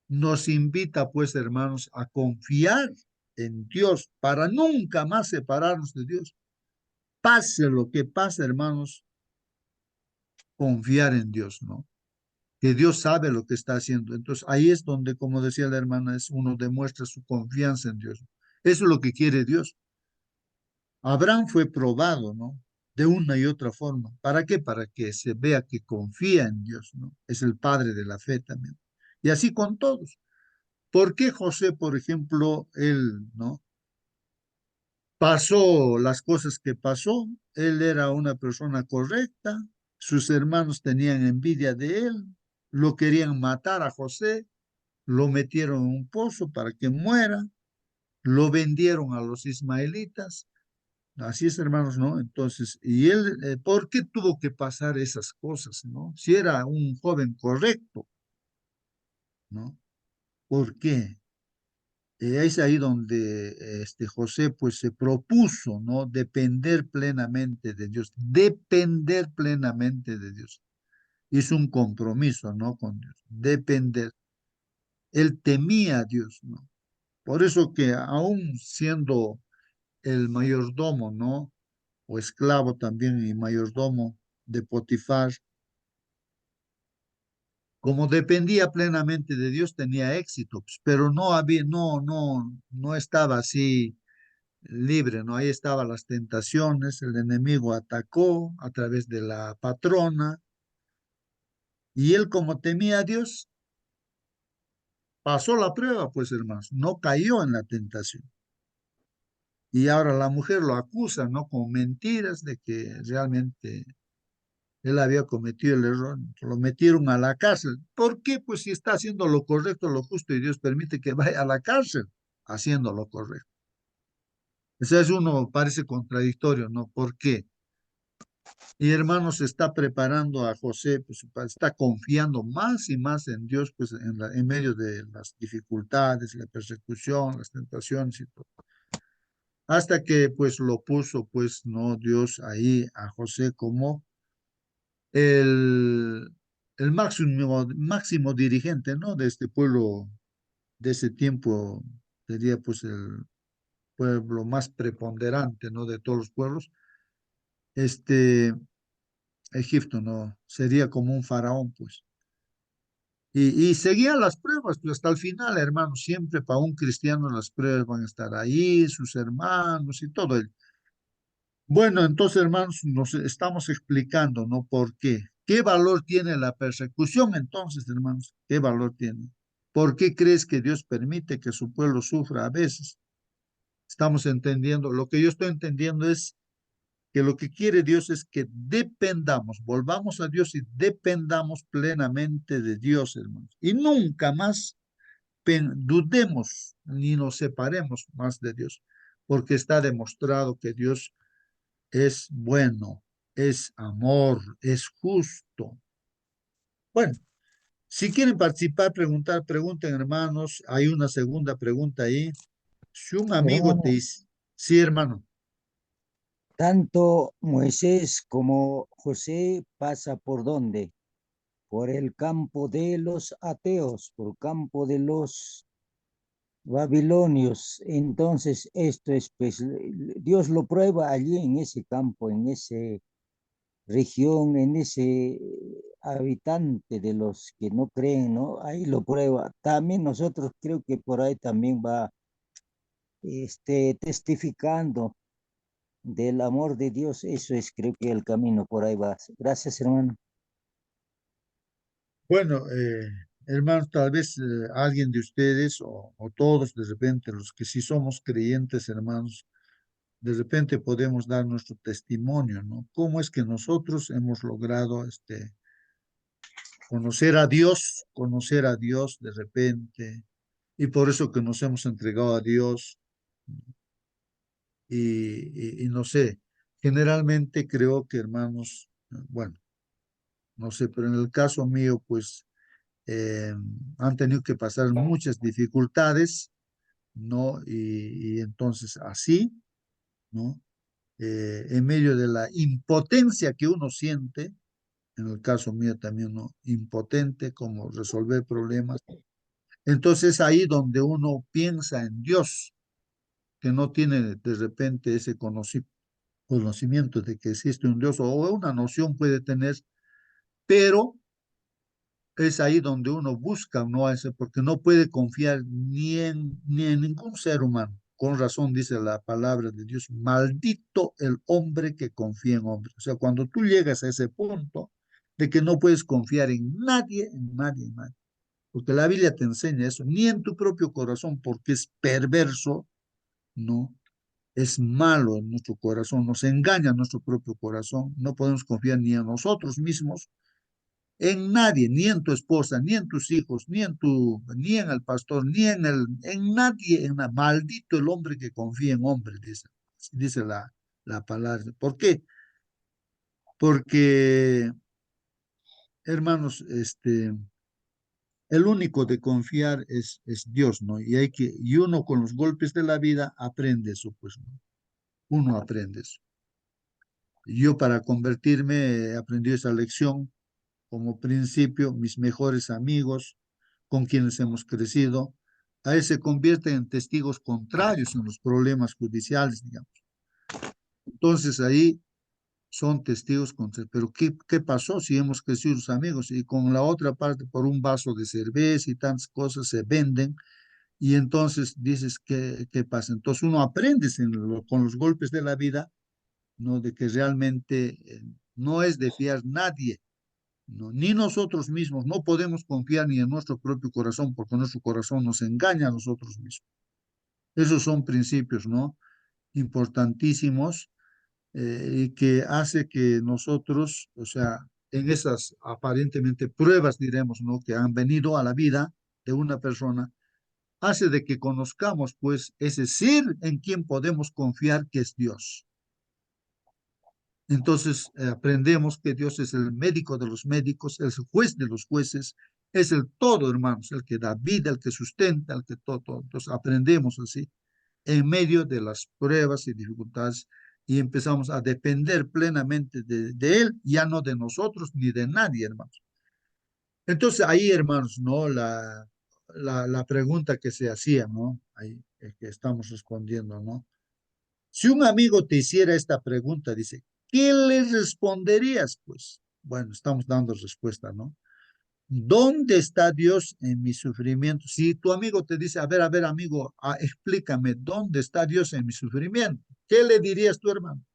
nos invita, pues, hermanos, a confiar en Dios para nunca más separarnos de Dios. Pase lo que pase, hermanos, confiar en Dios, ¿no? Que Dios sabe lo que está haciendo. Entonces, ahí es donde, como decía la hermana, es uno demuestra su confianza en Dios. Eso es lo que quiere Dios. Abraham fue probado, ¿no? De una y otra forma. ¿Para qué? Para que se vea que confía en Dios, ¿no? Es el padre de la fe también. Y así con todos. ¿Por qué José, por ejemplo, él, ¿no? Pasó las cosas que pasó? Él era una persona correcta, sus hermanos tenían envidia de él, lo querían matar a José, lo metieron en un pozo para que muera, lo vendieron a los ismaelitas. Así es, hermanos, ¿no? Entonces, y él, ¿por qué tuvo que pasar esas cosas, no? Si era un joven correcto, ¿no? ¿Por qué? Es ahí donde José pues se propuso, ¿no? Depender plenamente de Dios, depender plenamente de Dios. Hizo un compromiso, ¿no? Con Dios, depender. Él temía a Dios, ¿no? Por eso que aún siendo el mayordomo, ¿no? O esclavo también y mayordomo de Potifar, como dependía plenamente de Dios, tenía éxito, pues, pero no había, no estaba así libre, ¿no? Ahí estaban las tentaciones, el enemigo atacó a través de la patrona, y él como temía a Dios, pasó la prueba, pues hermanos, no cayó en la tentación. Y ahora la mujer lo acusa, ¿no? Con mentiras de que realmente él había cometido el error, lo metieron a la cárcel. ¿Por qué? Pues si está haciendo lo correcto, lo justo, y Dios permite que vaya a la cárcel haciendo lo correcto. Eso es uno, parece contradictorio, ¿no? ¿Por qué? Y hermano, se está preparando a José, pues está confiando más y más en Dios, pues en medio de las dificultades, la persecución, las tentaciones y todo. Hasta que pues lo puso, pues, no, Dios ahí a José como el, el máximo dirigente, ¿no? De este pueblo, de ese tiempo, sería pues el pueblo más preponderante, ¿no? De todos los pueblos. Este, Egipto, ¿no? Sería como un faraón, pues. Y seguía las pruebas, pues hasta el final, hermano, siempre para un cristiano las pruebas van a estar ahí, sus hermanos y todo. Bueno, entonces, hermanos, nos estamos explicando, ¿no? ¿Por qué? ¿Qué valor tiene la persecución entonces, hermanos? ¿Qué valor tiene? ¿Por qué crees que Dios permite que su pueblo sufra a veces? Estamos entendiendo, lo que yo estoy entendiendo es que lo que quiere Dios es que dependamos, volvamos a Dios y dependamos plenamente de Dios, hermanos. Y nunca más dudemos ni nos separemos más de Dios, porque está demostrado que Dios es bueno, es amor, es justo. Bueno, si quieren participar, preguntar, pregunten, hermanos. Hay una segunda pregunta ahí. Si un amigo te Hermano, dice, sí, hermano, tanto Moisés como José pasa por dónde? Por el campo de los ateos, por el campo de los babilonios. Entonces, esto es, pues, Dios lo prueba allí en ese campo, en esa región, en ese habitante de los que no creen, ¿no? Ahí lo prueba. También nosotros creo que por ahí también va testificando del amor de Dios. Eso es, creo que el camino por ahí va. Gracias, hermano. Bueno, hermanos, tal vez alguien de ustedes o todos, de repente, los que sí somos creyentes, hermanos, de repente podemos dar nuestro testimonio, ¿no? ¿Cómo es que nosotros hemos logrado conocer a Dios de repente, y por eso que nos hemos entregado a Dios, y no sé, generalmente creo que, hermanos, bueno, no sé, pero en el caso mío, pues eh, han tenido que pasar muchas dificultades, ¿no? Y entonces así, ¿no? En medio de la impotencia que uno siente, en el caso mío también, ¿no? Impotente, como resolver problemas. Entonces ahí donde uno piensa en Dios, que no tiene de repente ese conocimiento de que existe un Dios, o una noción puede tener, pero es ahí donde uno busca, ¿no? Porque no puede confiar ni en ningún ser humano. Con razón dice la palabra de Dios, maldito el hombre que confía en hombre. O sea, cuando tú llegas a ese punto de que no puedes confiar en nadie, en nadie, en nadie. Porque la Biblia te enseña eso, ni en tu propio corazón, porque es perverso, ¿no? Es malo en nuestro corazón, nos engaña nuestro propio corazón, no podemos confiar ni en nosotros mismos, en nadie, ni en tu esposa, ni en tus hijos, ni en el pastor, en nadie, maldito el hombre que confía en hombre, dice la palabra. ¿Por qué? Porque, hermanos, el único de confiar es Dios, ¿no? Y uno con los golpes de la vida aprende eso, pues, ¿no? Uno aprende eso. Yo para convertirme he aprendido esa lección como principio, mis mejores amigos con quienes hemos crecido, a veces se convierten en testigos contrarios en los problemas judiciales, digamos. Entonces ahí son testigos contrarios. Pero ¿qué pasó si hemos crecido los amigos? Y con la otra parte, por un vaso de cerveza y tantas cosas se venden, y entonces dices, ¿qué pasa? Entonces uno aprende con los golpes de la vida, ¿no? De que realmente no es de fiar nadie, ¿no? Ni nosotros mismos, no podemos confiar ni en nuestro propio corazón, porque nuestro corazón nos engaña a nosotros mismos. Esos son principios, ¿no? Importantísimos, y que hace que nosotros, o sea, en esas aparentemente pruebas, diremos, ¿no? Que han venido a la vida de una persona, hace de que conozcamos, pues, ese ser en quien podemos confiar, que es Dios. Entonces aprendemos que Dios es el médico de los médicos, el juez de los jueces, es el todo, hermanos, el que da vida, el que sustenta, el que todo, todo. Entonces aprendemos así, en medio de las pruebas y dificultades, y empezamos a depender plenamente de Él, ya no de nosotros ni de nadie, hermanos. Entonces ahí, hermanos, ¿no? La pregunta que se hacía, ¿no? Ahí que estamos respondiendo, ¿no? Si un amigo te hiciera esta pregunta, dice, ¿qué le responderías? Pues, bueno, estamos dando respuesta, ¿no? ¿Dónde está Dios en mi sufrimiento? Si tu amigo te dice, a ver, amigo, explícame, ¿dónde está Dios en mi sufrimiento? ¿Qué le dirías tú, hermano?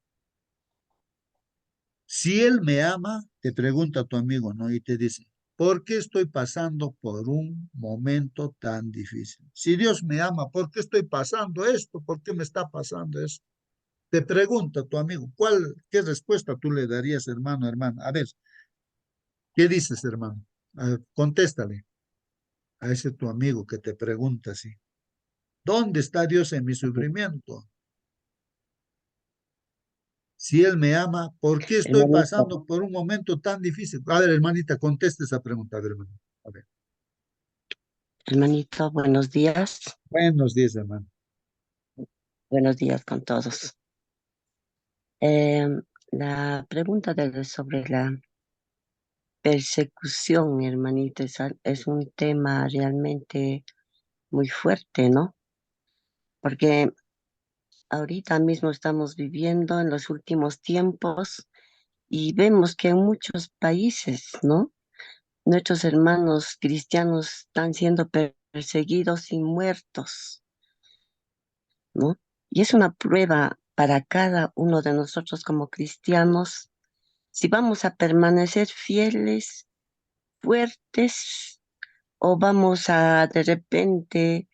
Si Él me ama, te pregunta tu amigo, ¿no? Y te dice, ¿por qué estoy pasando por un momento tan difícil? Si Dios me ama, ¿por qué estoy pasando esto? ¿Por qué me está pasando esto? Te pregunta tu amigo, qué respuesta tú le darías, hermano, hermana? A ver, ¿qué dices, hermano? Contéstale a ese tu amigo que te pregunta así. ¿Dónde está Dios en mi sufrimiento? Si Él me ama, ¿por qué estoy Hermanito, pasando por un momento tan difícil? A ver, hermanita, conteste esa pregunta, a ver, hermano. A ver. hermanito, buenos días. Buenos días, hermano. Buenos días con todos. La pregunta sobre la persecución, hermanito, es un tema realmente muy fuerte, ¿no? Porque ahorita mismo estamos viviendo en los últimos tiempos y vemos que en muchos países, ¿no? Nuestros hermanos cristianos están siendo perseguidos y muertos, ¿no? Y es una prueba para cada uno de nosotros como cristianos, si vamos a permanecer fieles, fuertes, o vamos a de repente,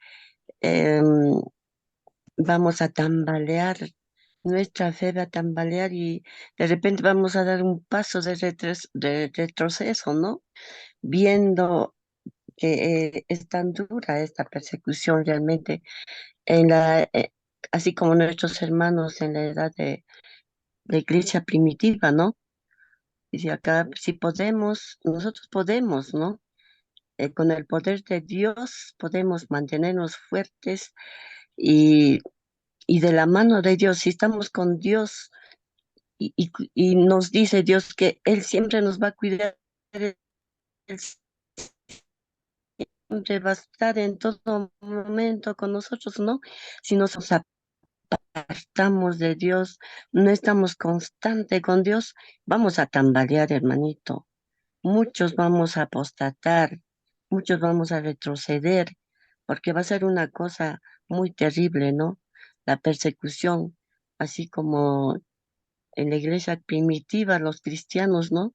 vamos a tambalear, nuestra fe va a tambalear y de repente vamos a dar un paso de retroceso, ¿no? Viendo que es tan dura esta persecución realmente, en así como nuestros hermanos en la edad de la iglesia primitiva, ¿no? Y si acá, si podemos, nosotros podemos, ¿no? Con el poder de Dios podemos mantenernos fuertes y, y de la mano de Dios, si estamos con Dios y nos dice Dios que Él siempre nos va a cuidar, Él siempre va a estar en todo momento con nosotros, ¿no? Si nos apartamos de Dios, no estamos constante con Dios, vamos a tambalear, hermanito. Muchos vamos a apostatar, muchos vamos a retroceder, porque va a ser una cosa muy terrible, ¿no? La persecución, así como en la iglesia primitiva, los cristianos, ¿no?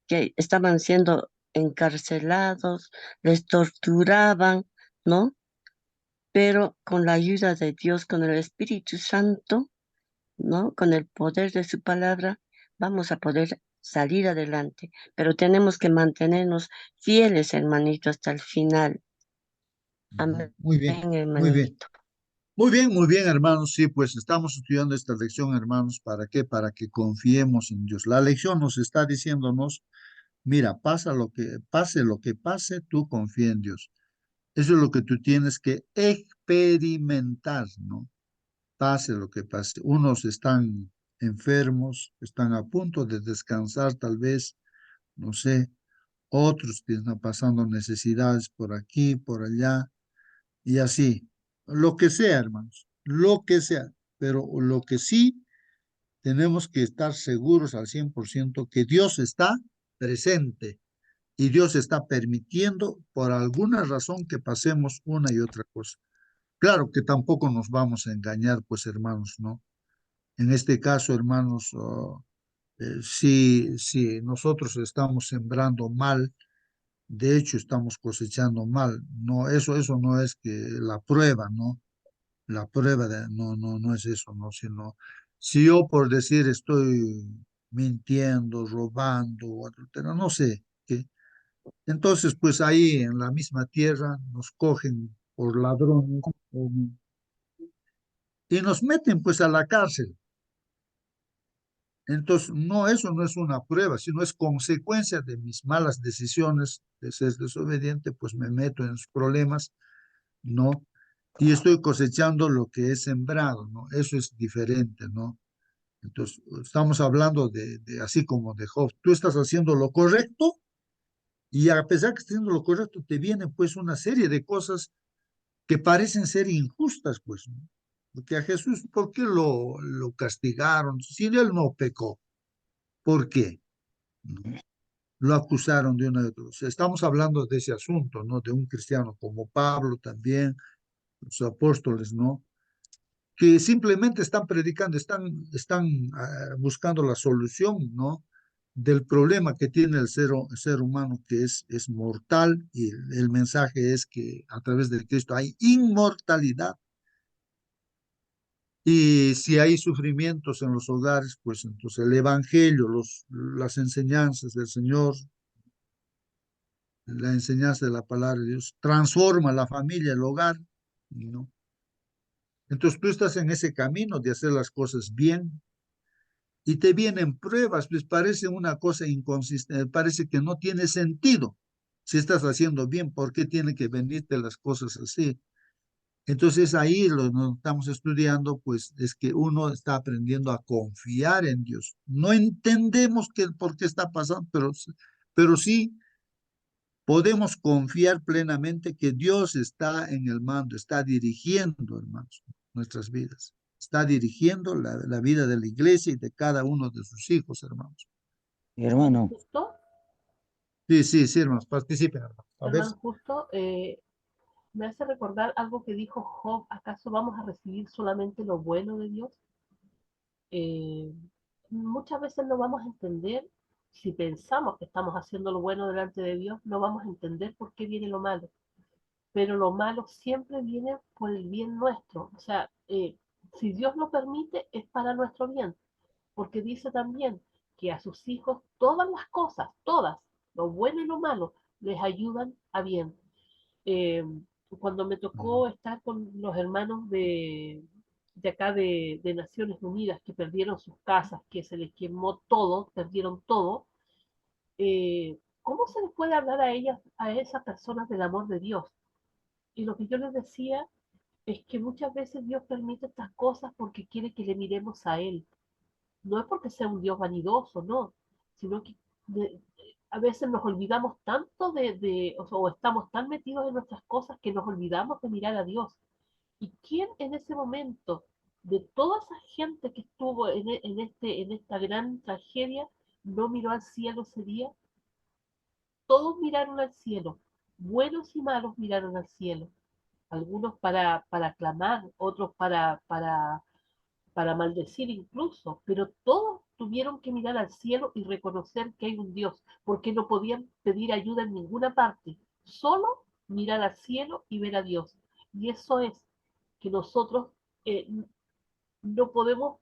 Que estaban siendo encarcelados, les torturaban, ¿no? Pero con la ayuda de Dios, con el Espíritu Santo, ¿no? Con el poder de su palabra, vamos a poder salir adelante, pero tenemos que mantenernos fieles, hermanito, hasta el final. Amén, Muy bien, muy bien. hermanito. Muy bien, hermanos. Sí, pues estamos estudiando esta lección, hermanos. ¿Para qué? Para que confiemos en Dios. La lección nos está diciéndonos, mira, pase lo que pase, tú confía en Dios. Eso es lo que tú tienes que experimentar, ¿no? Pase lo que pase. Unos están enfermos, están a punto de descansar, tal vez, no sé. Otros que están pasando necesidades por aquí, por allá, y así. Lo que sea, hermanos, lo que sea. Pero lo que sí tenemos que estar seguros al 100% que Dios está presente y Dios está permitiendo por alguna razón que pasemos una y otra cosa. Claro que tampoco nos vamos a engañar, pues hermanos, ¿no? En este caso, hermanos, si nosotros estamos sembrando mal, de hecho estamos cosechando mal, no, eso no es que la prueba, ¿no? La prueba no es eso, ¿no? Sino, si yo por decir estoy mintiendo, robando, o adulterando, no sé, ¿qué? Entonces, pues ahí en la misma tierra nos cogen por ladrones y nos meten pues a la cárcel. Entonces, no, eso no es una prueba, sino es consecuencia de mis malas decisiones, de ser desobediente, pues me meto en los problemas, ¿no? Y estoy cosechando lo que he sembrado, ¿no? Eso es diferente, ¿no? Entonces, estamos hablando así como de Job, tú estás haciendo lo correcto y a pesar que estás haciendo lo correcto, te vienen pues una serie de cosas que parecen ser injustas, pues, ¿no? Porque a Jesús, ¿por qué lo castigaron? Si él no pecó, ¿por qué? ¿No? Lo acusaron de una y otra. O sea, estamos hablando de ese asunto, ¿no? De un cristiano como Pablo también, los apóstoles, ¿no? Que simplemente están predicando, están buscando la solución, ¿no? Del problema que tiene el ser humano, que es mortal, y el mensaje es que a través de Cristo hay inmortalidad. Y si hay sufrimientos en los hogares, pues entonces el Evangelio, las enseñanzas del Señor, la enseñanza de la palabra de Dios, transforma la familia, el hogar, ¿no? Entonces tú estás en ese camino de hacer las cosas bien y te vienen pruebas, pues parece una cosa inconsistente, parece que no tiene sentido. Si estás haciendo bien, ¿por qué tienen que venirte las cosas así? Entonces ahí lo que estamos estudiando, pues es que uno está aprendiendo a confiar en Dios. No entendemos por qué está pasando, pero sí podemos confiar plenamente que Dios está en el mando, está dirigiendo, hermanos, nuestras vidas. Está dirigiendo la vida de la iglesia y de cada uno de sus hijos, hermanos. Hermano, Justo, Sí, hermanos, participen, hermanos. A ver, hermano, justo, me hace recordar algo que dijo Job. ¿Acaso vamos a recibir solamente lo bueno de Dios? eh, muchas veces no vamos a entender, si pensamos que estamos haciendo lo bueno delante de Dios, no vamos a entender por qué viene lo malo. Pero lo malo siempre viene por el bien nuestro. O sea, si Dios lo permite, es para nuestro bien. Porque dice también que a sus hijos todas las cosas, todas, lo bueno y lo malo, les ayudan a bien. Eh, Cuando me tocó estar con los hermanos de acá de Naciones Unidas que perdieron sus casas, que se les quemó todo, perdieron todo, ¿cómo se les puede hablar a ellas, a esas personas del amor de Dios? Y lo que yo les decía es que muchas veces Dios permite estas cosas porque quiere que le miremos a Él. No es porque sea un Dios vanidoso, no, sino que a veces nos olvidamos tanto o estamos tan metidos en nuestras cosas que nos olvidamos de mirar a Dios. ¿Y quién en ese momento, de toda esa gente que estuvo en esta gran tragedia, no miró al cielo ese día? Todos miraron al cielo, buenos y malos miraron al cielo, algunos para clamar, otros para maldecir incluso, pero todos tuvieron que mirar al cielo y reconocer que hay un Dios, porque no podían pedir ayuda en ninguna parte, solo mirar al cielo y ver a Dios. Y eso es que nosotros eh, no podemos,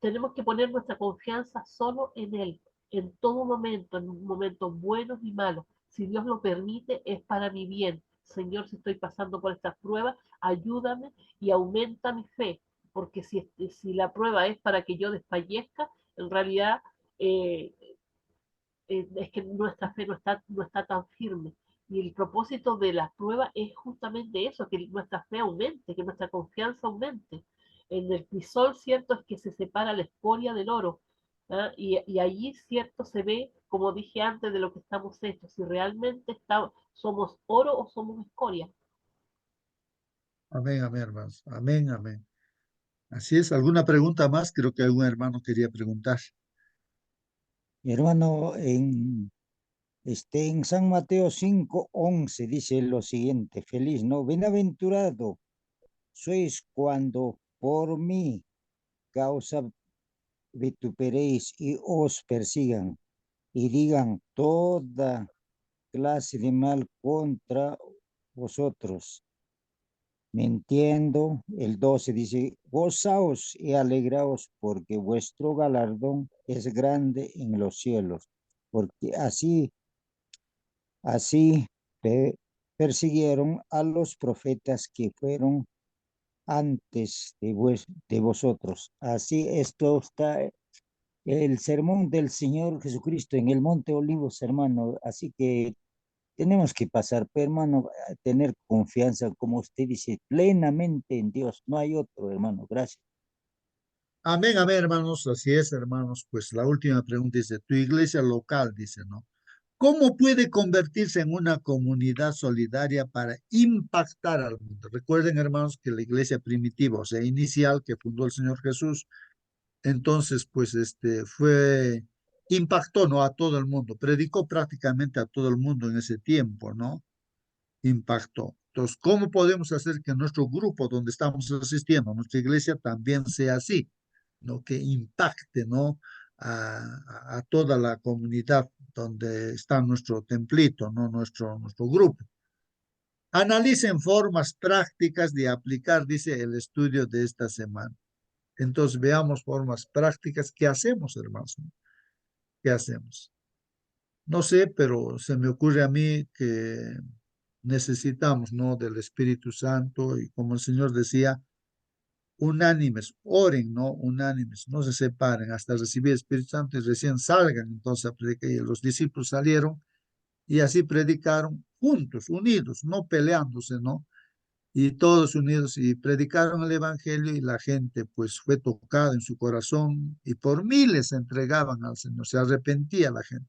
tenemos que poner nuestra confianza solo en Él, en todo momento, en momentos buenos y malos. Si Dios lo permite, es para mi bien. Señor, si estoy pasando por estas pruebas, ayúdame y aumenta mi fe, porque si la prueba es para que yo desfallezca, en realidad eh, es que nuestra fe no está tan firme. Y el propósito de la prueba es justamente eso, que nuestra fe aumente, que nuestra confianza aumente. En el crisol, cierto, es que se separa la escoria del oro. ¿Ah? Y allí, cierto, se ve, como dije antes, de lo que estamos hechos, si realmente somos oro o somos escoria. Amén, amén, hermanos. Amén, amén. Así es. ¿Alguna pregunta más? Creo que algún hermano quería preguntar. Mi hermano, en San Mateo 5:11 dice lo siguiente, feliz, ¿no? Bienaventurado sois cuando por mi causa vituperéis y os persigan y digan toda clase de mal contra vosotros. Mintiendo, el 12 dice, gozaos y alegraos porque vuestro galardón es grande en los cielos, porque así persiguieron a los profetas que fueron antes de vosotros. Así esto está el sermón del Señor Jesucristo en el Monte Olivos, hermano. Así que tenemos que pasar, pero, hermano, a tener confianza, como usted dice, plenamente en Dios. No hay otro, hermano. Gracias. Amén, amén, hermanos. Así es, hermanos. Pues la última pregunta dice, tu iglesia local, dice, ¿no? ¿Cómo puede convertirse en una comunidad solidaria para impactar al mundo? Recuerden, hermanos, que la iglesia primitiva, o sea, inicial que fundó el Señor Jesús, entonces, pues, impactó, ¿no? A todo el mundo, predicó prácticamente a todo el mundo en ese tiempo, ¿no? Impactó. Entonces, ¿cómo podemos hacer que nuestro grupo donde estamos asistiendo, nuestra iglesia, también sea así, ¿no? Que impacte, ¿no? A toda la comunidad donde está nuestro templito, ¿no? Nuestro grupo. Analicen formas prácticas de aplicar, dice el estudio de esta semana. Entonces, veamos formas prácticas. ¿Qué hacemos, hermanos? ¿Qué hacemos? No sé, pero se me ocurre a mí que necesitamos, ¿no? Del Espíritu Santo y como el Señor decía, unánimes, oren, ¿no? Unánimes, no se separen hasta recibir el Espíritu Santo y recién salgan entonces a predicar. Y los discípulos salieron y así predicaron juntos, unidos, no peleándose, ¿no? Y todos unidos y predicaron el Evangelio y la gente pues fue tocada en su corazón y por miles se entregaban al Señor, se arrepentía la gente.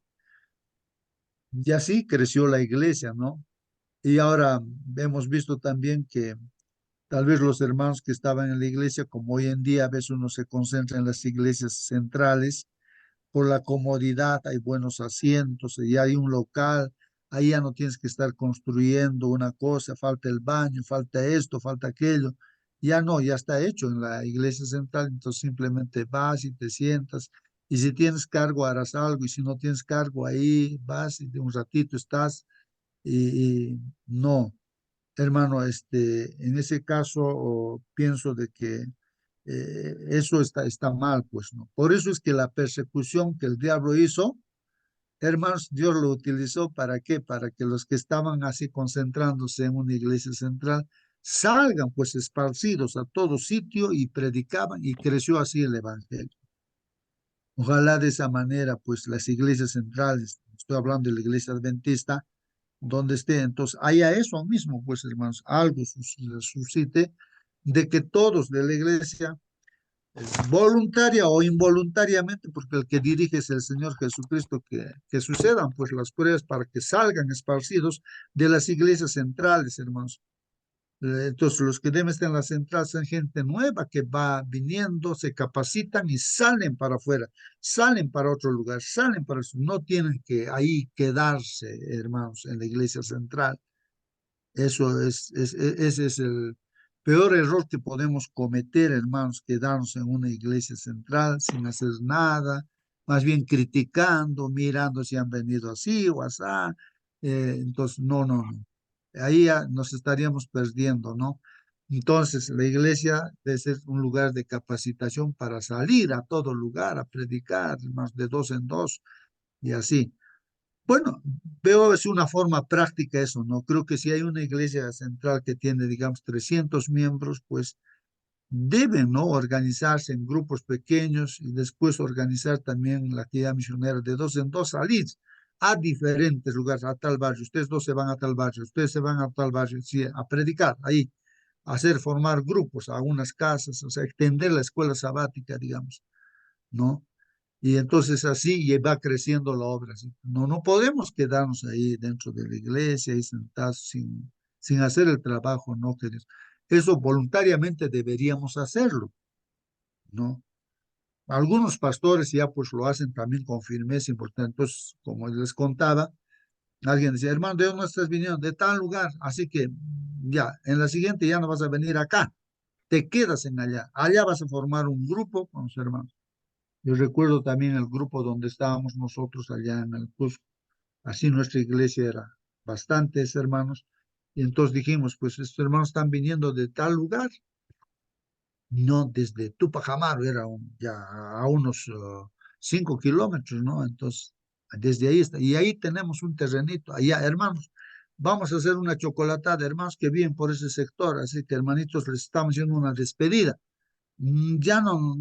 Y así creció la iglesia, ¿no? Y ahora hemos visto también que tal vez los hermanos que estaban en la iglesia, como hoy en día a veces uno se concentra en las iglesias centrales, por la comodidad, hay buenos asientos, y hay un local, ahí ya no tienes que estar construyendo una cosa, falta el baño, falta esto, falta aquello, Ya no, ya está hecho en la iglesia central, entonces simplemente vas y te sientas, y si tienes cargo harás algo, y si no tienes cargo ahí vas y de un ratito estás, y no, hermano, en ese caso pienso de que eso está mal, pues no. Por eso es que la persecución que el diablo hizo, hermanos, Dios lo utilizó ¿para qué? Para que los que estaban así concentrándose en una iglesia central salgan pues esparcidos a todo sitio y predicaban y creció así el evangelio. Ojalá de esa manera pues las iglesias centrales, estoy hablando de la iglesia adventista, donde esté, entonces haya eso mismo pues hermanos, algo suscite de que todos de la iglesia voluntaria o involuntariamente, porque el que dirige es el Señor Jesucristo, que sucedan pues las pruebas para que salgan esparcidos de las iglesias centrales, hermanos. Entonces los que deben estar en la central son gente nueva que va viniendo, se capacitan y salen para afuera, salen para otro lugar, salen para eso. No tienen que ahí quedarse, hermanos, en la iglesia central. Eso ese es el peor error que podemos cometer, hermanos, quedarnos en una iglesia central sin hacer nada, más bien criticando, mirando si han venido así o así. Entonces, no, no, no. Ahí ya nos estaríamos perdiendo, ¿no? Entonces, la iglesia debe ser un lugar de capacitación para salir a todo lugar, a predicar, más de dos en dos y así. Bueno, veo es una forma práctica eso, ¿no? Creo que si hay una iglesia central que tiene, digamos, 300 miembros, pues deben, ¿no? Organizarse en grupos pequeños y después organizar también la actividad misionera de dos en dos, salir a diferentes lugares, a tal barrio. Ustedes dos se van a tal barrio, ustedes se van a tal barrio, sí, a predicar ahí, hacer, formar grupos a unas casas, o sea, extender la escuela sabática, digamos, ¿no? Y entonces así va creciendo la obra. ¿Sí? No, no podemos quedarnos ahí dentro de la iglesia y sentados sin hacer el trabajo, ¿no? Eso voluntariamente deberíamos hacerlo, ¿no? Algunos pastores ya pues lo hacen también con firmeza importante. Entonces, como les contaba, alguien decía, hermano, ¿de dónde estás viniendo? De tal lugar. Así que ya, en la siguiente ya no vas a venir acá. Te quedas en allá. Allá vas a formar un grupo con los hermanos. Yo recuerdo también el grupo donde estábamos nosotros allá en el Cusco. Así nuestra iglesia era bastantes hermanos. Y entonces dijimos, pues estos hermanos están viniendo de tal lugar, no desde Tupac Amaru, era ya a unos 5 kilómetros, ¿no? Entonces, desde ahí está. Y ahí tenemos un terrenito, allá, hermanos. Vamos a hacer una chocolatada, hermanos que viven por ese sector. Así que, hermanitos, les estamos haciendo una despedida. Ya no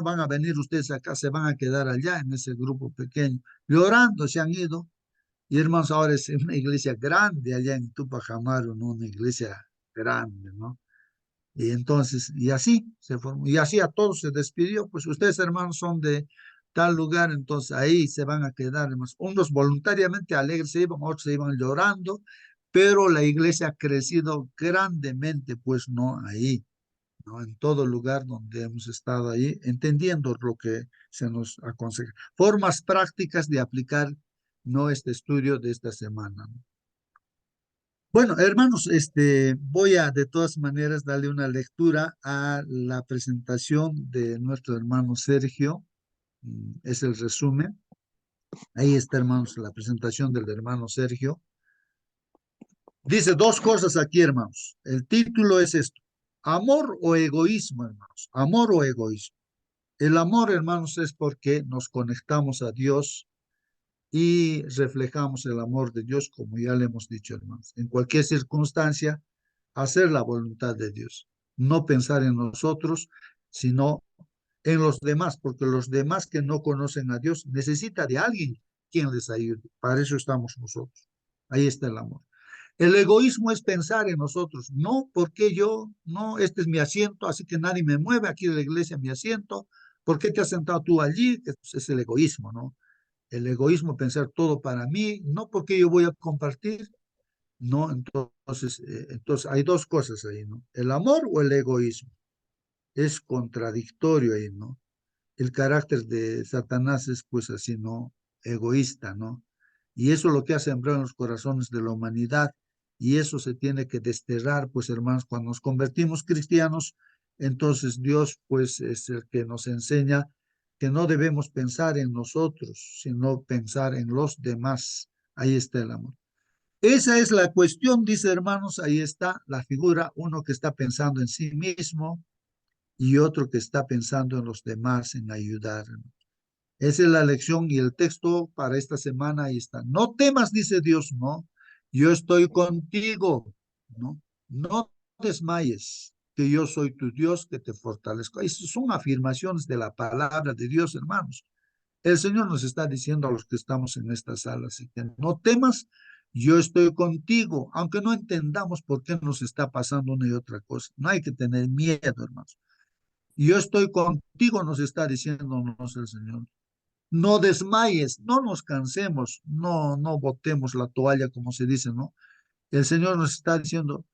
van a venir ustedes acá, se van a quedar allá en ese grupo pequeño. Llorando se han ido. Y hermanos, ahora es una iglesia grande allá en Tupac Amaru, ¿no? Una iglesia grande, ¿no? Y entonces, y así se formó, y así a todos se despidió, pues ustedes hermanos son de tal lugar, entonces ahí se van a quedar, hermanos. Unos voluntariamente alegres se iban, otros se iban llorando, pero la iglesia ha crecido grandemente, pues no ahí, ¿no? En todo lugar donde hemos estado ahí, entendiendo lo que se nos aconseja. Formas prácticas de aplicar, no este estudio de esta semana, ¿no? Bueno, hermanos, voy a de todas maneras darle una lectura a la presentación de nuestro hermano Sergio. Es el resumen. Ahí está, hermanos, la presentación del hermano Sergio. Dice dos cosas aquí, hermanos. El título es esto: amor o egoísmo, hermanos. Amor o egoísmo. El amor, hermanos, es porque nos conectamos a Dios y reflejamos el amor de Dios, como ya le hemos dicho, hermanos. En cualquier circunstancia, hacer la voluntad de Dios. No pensar en nosotros, sino en los demás, porque los demás que no conocen a Dios necesitan de alguien quien les ayude. Para eso estamos nosotros. Ahí está el amor. El egoísmo es pensar en nosotros, no porque yo, no, este es mi asiento, así que nadie me mueve aquí de la iglesia, mi asiento, ¿por qué te has sentado tú allí? Es el egoísmo, ¿no? El egoísmo, pensar todo para mí, no porque yo voy a compartir, no, entonces hay dos cosas ahí, ¿no? El amor o el egoísmo. Es contradictorio ahí, ¿no? El carácter de Satanás es pues así, ¿no? Egoísta, ¿no? Y eso es lo que ha sembrado en los corazones de la humanidad. y eso se tiene que desterrar, pues hermanos, cuando nos convertimos cristianos, entonces Dios pues es el que nos enseña que no debemos pensar en nosotros, sino pensar en los demás. Ahí está el amor. Esa es la cuestión, dice hermanos, ahí está la figura, uno que está pensando en sí mismo y otro que está pensando en los demás, en ayudar. Esa es la lección y el texto para esta semana, ahí está. No temas, dice Dios, no, yo estoy contigo, no, no desmayes, que yo soy tu Dios, que te fortalezco. Esas son afirmaciones de la palabra de Dios, hermanos. El Señor nos está diciendo a los que estamos en esta sala, así que no temas, yo estoy contigo, aunque no entendamos por qué nos está pasando una y otra cosa. No hay que tener miedo, hermanos. Yo estoy contigo, nos está diciéndonos el Señor. No desmayes, no nos cansemos, no botemos la toalla, como se dice, ¿no? El Señor nos está diciendo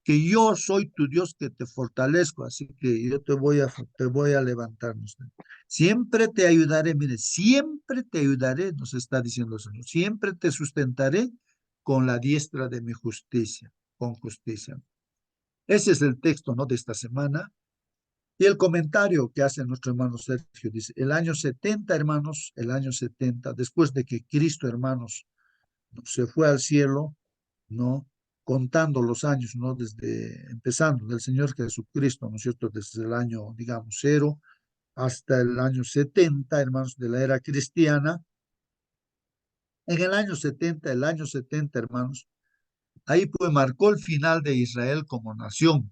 que yo soy tu Dios, que te fortalezco, así que yo te voy a levantarnos. Siempre te ayudaré, mire, siempre te ayudaré, nos está diciendo el Señor. Siempre te sustentaré con la diestra de mi justicia, con justicia. Ese es el texto, ¿no?, de esta semana. Y el comentario que hace nuestro hermano Sergio dice, el año 70, hermanos, el año 70, después de que Cristo, hermanos, se fue al cielo, ¿no? Contando los años, ¿no? Desde, empezando del Señor Jesucristo, ¿no es cierto? Desde el año, digamos, 0 hasta el año 70, hermanos, de la era cristiana. En el año 70, hermanos, ahí pues marcó el final de Israel como nación.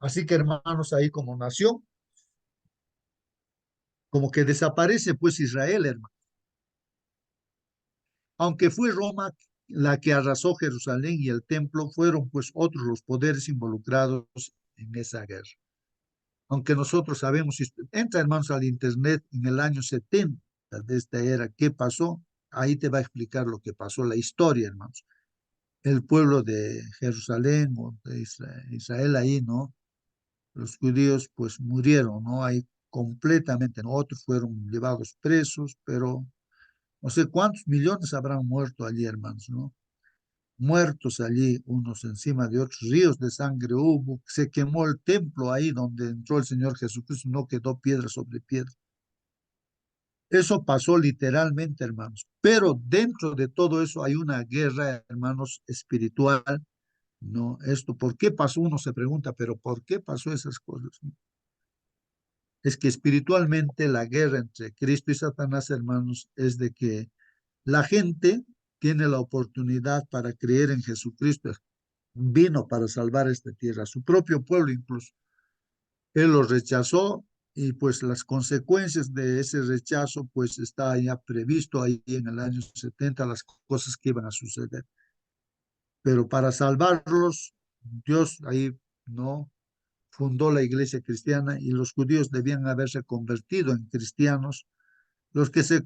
Así que, hermanos, ahí como nación, como que desaparece pues Israel, hermano. Aunque fue Roma la que arrasó Jerusalén y el templo, fueron pues otros los poderes involucrados en esa guerra. Aunque nosotros sabemos, si entra hermanos al internet en el año 70 de esta era, ¿qué pasó? Ahí te va a explicar lo que pasó, la historia, hermanos. El pueblo de Jerusalén o de Israel ahí, ¿no? Los judíos pues murieron, ¿no? Ahí completamente, ¿no? Otros fueron llevados presos, pero no sé cuántos millones habrán muerto allí, hermanos, ¿no? Muertos allí, unos encima de otros, ríos de sangre hubo, se quemó el templo ahí donde entró el Señor Jesucristo, no quedó piedra sobre piedra. Eso pasó literalmente, hermanos, pero dentro de todo eso hay una guerra, hermanos, espiritual, ¿no? Esto, ¿por qué pasó? Uno se pregunta, pero ¿por qué pasó esas cosas? Es que espiritualmente la guerra entre Cristo y Satanás, hermanos, es de que la gente tiene la oportunidad para creer en Jesucristo. Vino para salvar esta tierra, su propio pueblo incluso. Él los rechazó y pues las consecuencias de ese rechazo pues está ya previsto ahí en el año 70 las cosas que iban a suceder. Pero para salvarlos, Dios ahí no fundó la iglesia cristiana y los judíos debían haberse convertido en cristianos.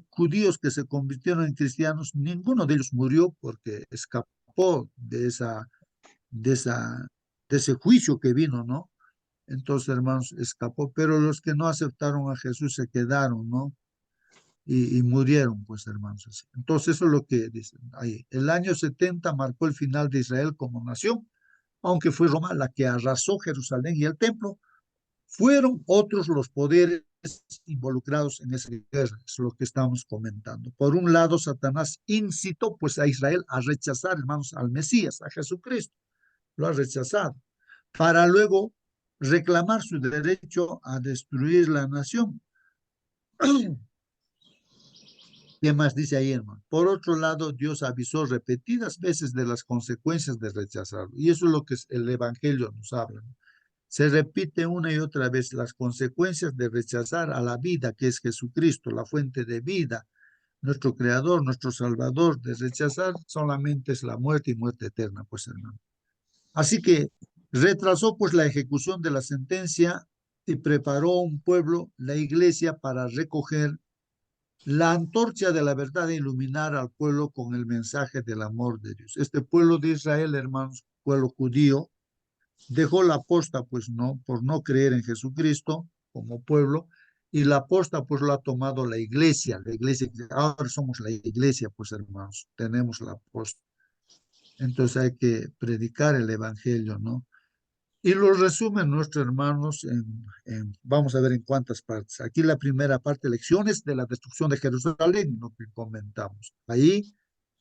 Judíos que se convirtieron en cristianos, ninguno de ellos murió porque escapó de esa, de ese juicio que vino, ¿no? Entonces, hermanos, escapó, pero los que no aceptaron a Jesús se quedaron, ¿no? Y murieron, pues, hermanos. Así. Entonces, eso es lo que dicen ahí. El año 70 marcó el final de Israel como nación, aunque fue Roma la que arrasó Jerusalén y el templo, fueron otros los poderes involucrados en esa guerra, es lo que estamos comentando. Por un lado, Satanás incitó pues a Israel a rechazar, hermanos, al Mesías, a Jesucristo, lo ha rechazado, para luego reclamar su derecho a destruir la nación. ¿Qué más dice ahí, hermano? Por otro lado, Dios avisó repetidas veces de las consecuencias de rechazarlo. Y eso es lo que el Evangelio nos habla, ¿no? Se repite una y otra vez las consecuencias de rechazar a la vida, que es Jesucristo, la fuente de vida, nuestro Creador, nuestro Salvador. De rechazar solamente es la muerte y muerte eterna, pues, hermano. Así que retrasó pues la ejecución de la sentencia y preparó un pueblo, la iglesia, para recoger la antorcha de la verdad e iluminar al pueblo con el mensaje del amor de Dios. Este pueblo de Israel, hermanos, pueblo judío, dejó la posta, pues no, por no creer en Jesucristo como pueblo, y la posta pues lo ha tomado la iglesia, ahora somos la iglesia, pues hermanos, tenemos la posta. Entonces hay que predicar el evangelio, ¿no? Y lo resumen nuestros hermanos vamos a ver en cuántas partes. Aquí la primera parte, lecciones de la destrucción de Jerusalén, lo que comentamos. Ahí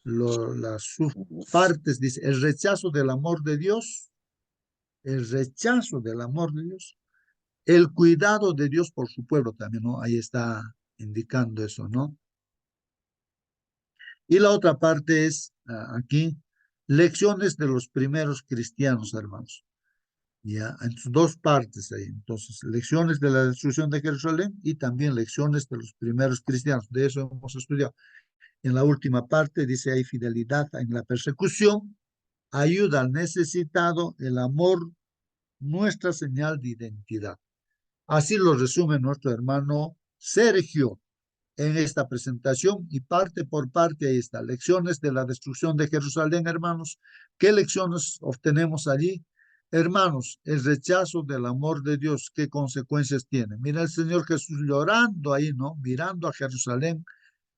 las subpartes dice, el rechazo del amor de Dios, el rechazo del amor de Dios, el cuidado de Dios por su pueblo también, ¿no? Ahí está indicando eso, ¿no? Y la otra parte es aquí, lecciones de los primeros cristianos, hermanos. Ya, en dos partes ahí. Entonces, lecciones de la destrucción de Jerusalén y también lecciones de los primeros cristianos. De eso hemos estudiado. En la última parte dice, hay fidelidad en la persecución, ayuda al necesitado, el amor, nuestra señal de identidad. Así lo resume nuestro hermano Sergio en esta presentación y parte por parte ahí está. Lecciones de la destrucción de Jerusalén, hermanos. ¿Qué lecciones obtenemos allí? Hermanos, el rechazo del amor de Dios, ¿qué consecuencias tiene? Mira el Señor Jesús llorando ahí, ¿no? Mirando a Jerusalén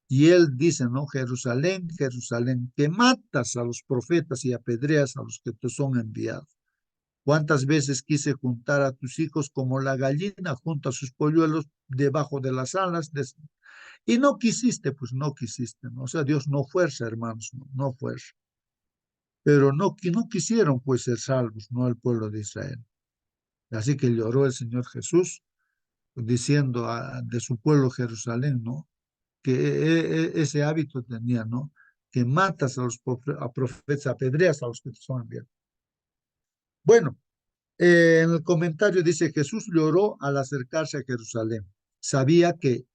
y él dice, ¿no? Jerusalén, Jerusalén, que matas a los profetas y apedreas a los que te son enviados. ¿Cuántas veces quise juntar a tus hijos como la gallina junta a sus polluelos debajo de las alas? Y no quisiste, pues no quisiste, ¿no? O sea, Dios no fuerza, hermanos, no fuerza. Pero no quisieron, pues, ser salvos, no al pueblo de Israel. Así que lloró el Señor Jesús, diciendo de su pueblo Jerusalén, ¿no? Que ese hábito tenía, ¿no? Que matas a los profetas, apedreas a los que te son enviados. Bueno, en el comentario dice, Jesús lloró al acercarse a Jerusalén. Sabía que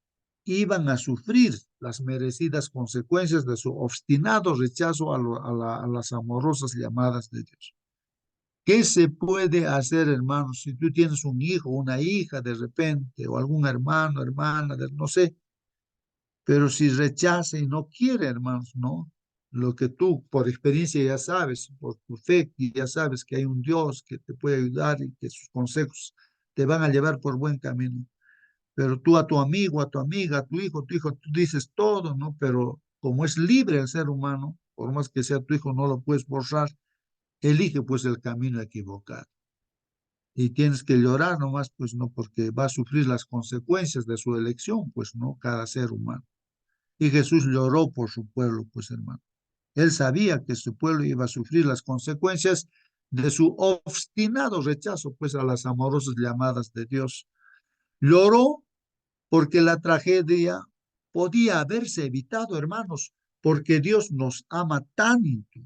iban a sufrir las merecidas consecuencias de su obstinado rechazo a las amorosas llamadas de Dios. ¿Qué se puede hacer, hermanos, si tú tienes un hijo, una hija de repente, o algún hermano, hermana, no sé, pero si rechaza y no quiere, hermanos, ¿no? Lo que tú por experiencia ya sabes, por tu fe, ya sabes que hay un Dios que te puede ayudar y que sus consejos te van a llevar por buen camino. Pero tú a tu amigo, a tu amiga, a tu hijo, tú dices todo, ¿no? Pero como es libre el ser humano, por más que sea tu hijo, no lo puedes borrar, elige pues el camino equivocado. Y tienes que llorar nomás, pues no, porque va a sufrir las consecuencias de su elección, pues no, cada ser humano. Y Jesús lloró por su pueblo, pues hermano. Él sabía que su pueblo iba a sufrir las consecuencias de su obstinado rechazo, pues a las amorosas llamadas de Dios. Lloró porque la tragedia podía haberse evitado, hermanos, porque Dios nos ama tanto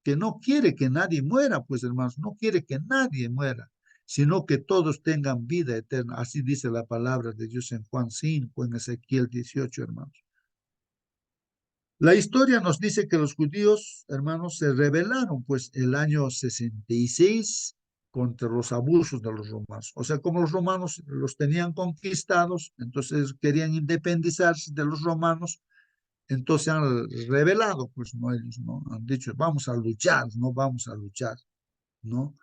que no quiere que nadie muera, pues hermanos, no quiere que nadie muera, sino que todos tengan vida eterna. Así dice la palabra de Dios en Juan 5, en Ezequiel 18, hermanos. La historia nos dice que los judíos, hermanos, se rebelaron, pues, el año 66 contra los abusos de los romanos. O sea, como los romanos los tenían conquistados, entonces querían independizarse de los romanos, entonces han rebelado, pues, no ellos, ¿no? Han dicho, vamos a luchar, no vamos a luchar, ¿no?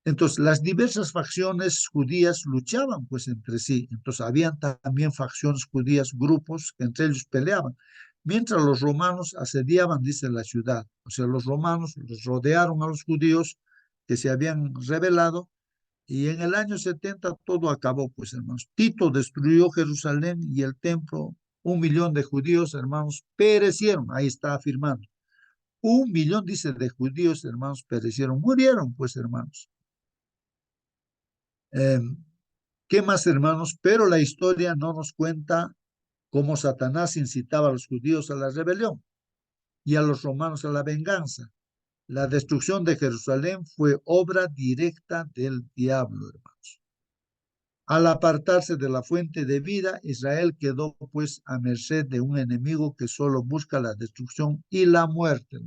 Entonces, las diversas facciones judías luchaban pues entre sí. Entonces, habían también facciones judías, grupos que entre ellos peleaban. Mientras los romanos asediaban, dice la ciudad. O sea, los romanos los rodearon a los judíos que se habían rebelado y en el año 70 todo acabó, pues hermanos. Tito destruyó Jerusalén y el templo. 1 millón de judíos, hermanos, perecieron. Ahí está afirmando. 1 millón, dice, de judíos, hermanos, perecieron. Murieron, pues hermanos. Eh, ¿Qué más, hermanos? Pero la historia no nos cuenta cómo Satanás incitaba a los judíos a la rebelión y a los romanos a la venganza. La destrucción de Jerusalén fue obra directa del diablo, hermanos. Al apartarse de la fuente de vida, Israel quedó pues a merced de un enemigo que solo busca la destrucción y la muerte.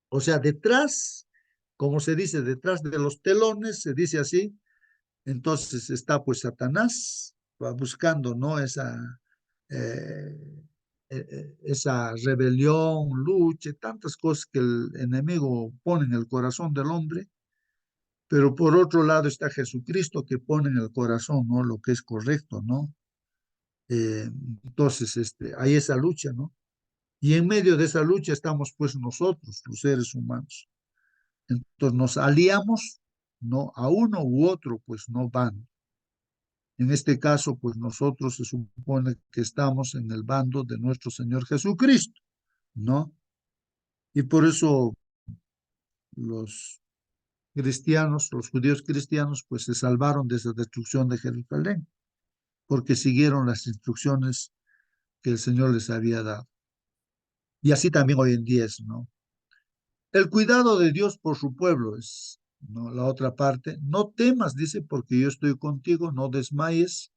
O sea, detrás, como se dice, detrás de los telones, se dice así. Entonces está pues Satanás va buscando, ¿no? Esa rebelión, lucha, tantas cosas que el enemigo pone en el corazón del hombre, pero por otro lado está Jesucristo que pone en el corazón, ¿no? Lo que es correcto, ¿no? Eh, entonces, hay esa lucha, ¿no? Y en medio de esa lucha estamos pues nosotros, los seres humanos. Entonces nos aliamos, no a uno u otro, pues no van. En este caso, pues nosotros se supone que estamos en el bando de nuestro Señor Jesucristo, ¿no? Y por eso los cristianos, los judíos cristianos, pues se salvaron de esa destrucción de Jerusalén, porque siguieron las instrucciones que el Señor les había dado. Y así también hoy en día es, ¿no? El cuidado de Dios por su pueblo es, ¿no? La otra parte. No temas, dice, porque yo estoy contigo, no desmayes,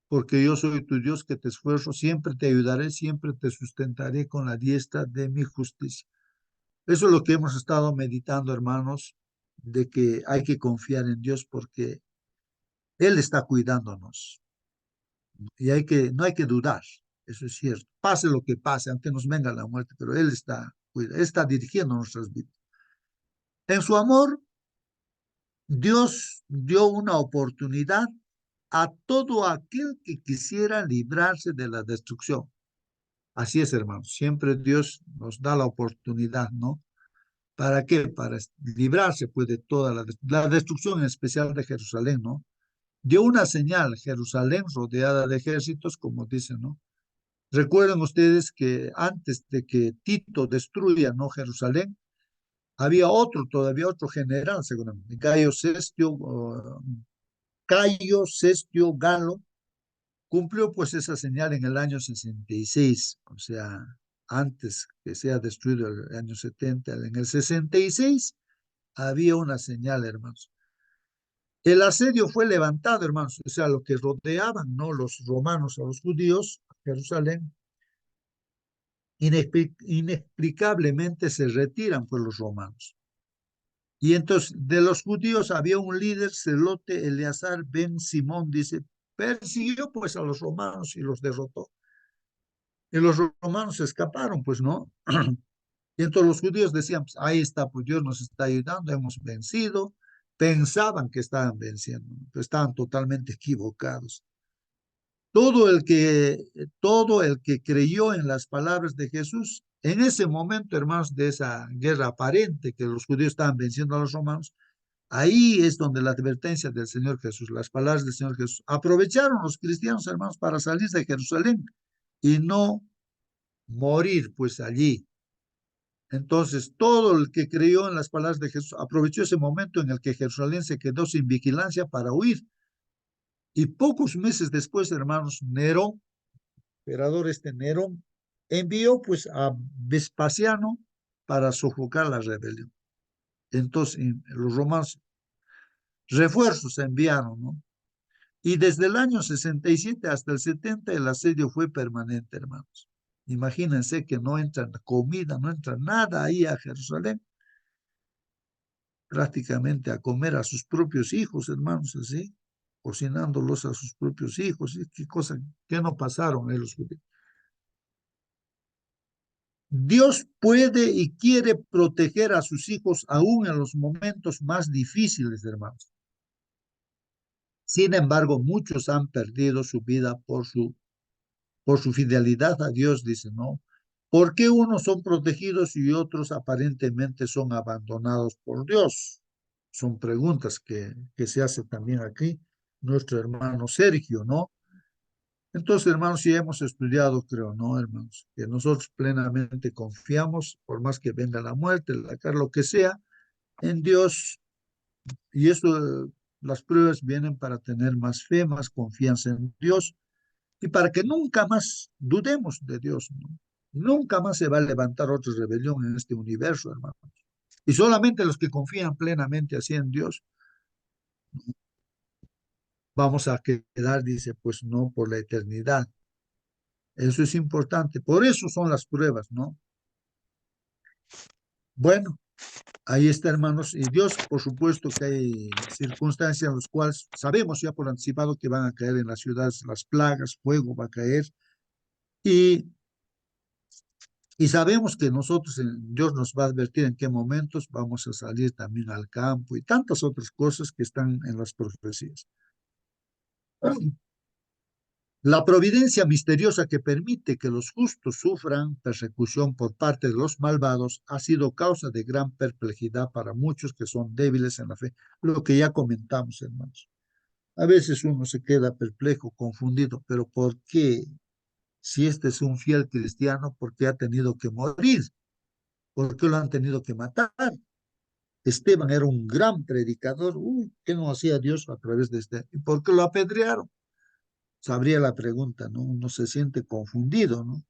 porque yo soy tu Dios que te esfuerzo, siempre te ayudaré, siempre te sustentaré con la diestra de mi justicia. Eso es lo que hemos estado meditando, hermanos, de que hay que confiar en Dios porque Él está cuidándonos y no hay que dudar, eso es cierto. Pase lo que pase, aunque nos venga la muerte, pero Él está dirigiendo nuestras vidas. En su amor, Dios dio una oportunidad a todo aquel que quisiera librarse de la destrucción. Así es, hermanos. Siempre Dios nos da la oportunidad, ¿no? ¿Para qué? Para librarse, pues, de toda la destrucción, en especial de Jerusalén, ¿no? Dio una señal, Jerusalén rodeada de ejércitos, como dicen, ¿no? Recuerden ustedes que antes de que Tito destruya, ¿no? Jerusalén, había todavía otro general, seguramente, Cayo Sestio Galo, cumplió pues esa señal en el año 66, o sea, antes que sea destruido el año 70, en el 66 había una señal, hermanos. El asedio fue levantado, hermanos, o sea, lo que rodeaban, ¿no? Los romanos a los judíos, a Jerusalén, inexplicablemente se retiran pues los romanos. Y entonces de los judíos había un líder, celote Eleazar ben Simón, dice, persiguió pues a los romanos y los derrotó. Y los romanos escaparon, pues no. Y entonces los judíos decían, pues ahí está, pues Dios nos está ayudando, hemos vencido. Pensaban que estaban venciendo, pero estaban totalmente equivocados. Todo el que creyó en las palabras de Jesús, en ese momento, hermanos, de esa guerra aparente que los judíos estaban venciendo a los romanos, ahí es donde la advertencia del Señor Jesús, las palabras del Señor Jesús, aprovecharon los cristianos, hermanos, para salir de Jerusalén y no morir, pues allí. Entonces, todo el que creyó en las palabras de Jesús aprovechó ese momento en el que Jerusalén se quedó sin vigilancia para huir. Y pocos meses después, hermanos, Nerón, emperador Nerón, envió pues a Vespasiano para sofocar la rebelión. Entonces, los romanos refuerzos enviaron, ¿no? Y desde el año 67 hasta el 70 el asedio fue permanente, hermanos. Imagínense que no entra comida, no entra nada ahí a Jerusalén, prácticamente a comer a sus propios hijos, hermanos, así, cocinándolos a sus propios hijos. Qué cosa, que no pasaron los judíos. Dios puede y quiere proteger a sus hijos aún en los momentos más difíciles, hermanos. Sin embargo, muchos han perdido su vida por su fidelidad a Dios, dice, ¿no? ¿Por qué unos son protegidos y otros aparentemente son abandonados por Dios? Son preguntas que se hace también aquí nuestro hermano Sergio, ¿no? Entonces, hermanos, sí hemos estudiado, creo, ¿no, hermanos? Que nosotros plenamente confiamos, por más que venga la muerte, lo que sea, en Dios. Y eso, las pruebas vienen para tener más fe, más confianza en Dios y para que nunca más dudemos de Dios, ¿no? Nunca más se va a levantar otra rebelión en este universo, hermanos. Y solamente los que confían plenamente así en Dios, vamos a quedar, dice, pues no por la eternidad. Eso es importante. Por eso son las pruebas, ¿no? Bueno, ahí está, hermanos. Y Dios, por supuesto que hay circunstancias en las cuales sabemos ya por anticipado que van a caer en las ciudades las plagas, fuego va a caer. Y sabemos que nosotros, Dios nos va a advertir en qué momentos vamos a salir también al campo y tantas otras cosas que están en las profecías. La providencia misteriosa que permite que los justos sufran persecución por parte de los malvados ha sido causa de gran perplejidad para muchos que son débiles en la fe. Lo que ya comentamos, hermanos. A veces uno se queda perplejo, confundido, pero ¿por qué? Si este es un fiel cristiano, ¿por qué ha tenido que morir? ¿Por qué lo han tenido que matar? Esteban era un gran predicador. ¿Qué no hacía Dios a través de este? ¿Y por qué lo apedrearon? Sabría la pregunta, ¿no? Uno se siente confundido, ¿no?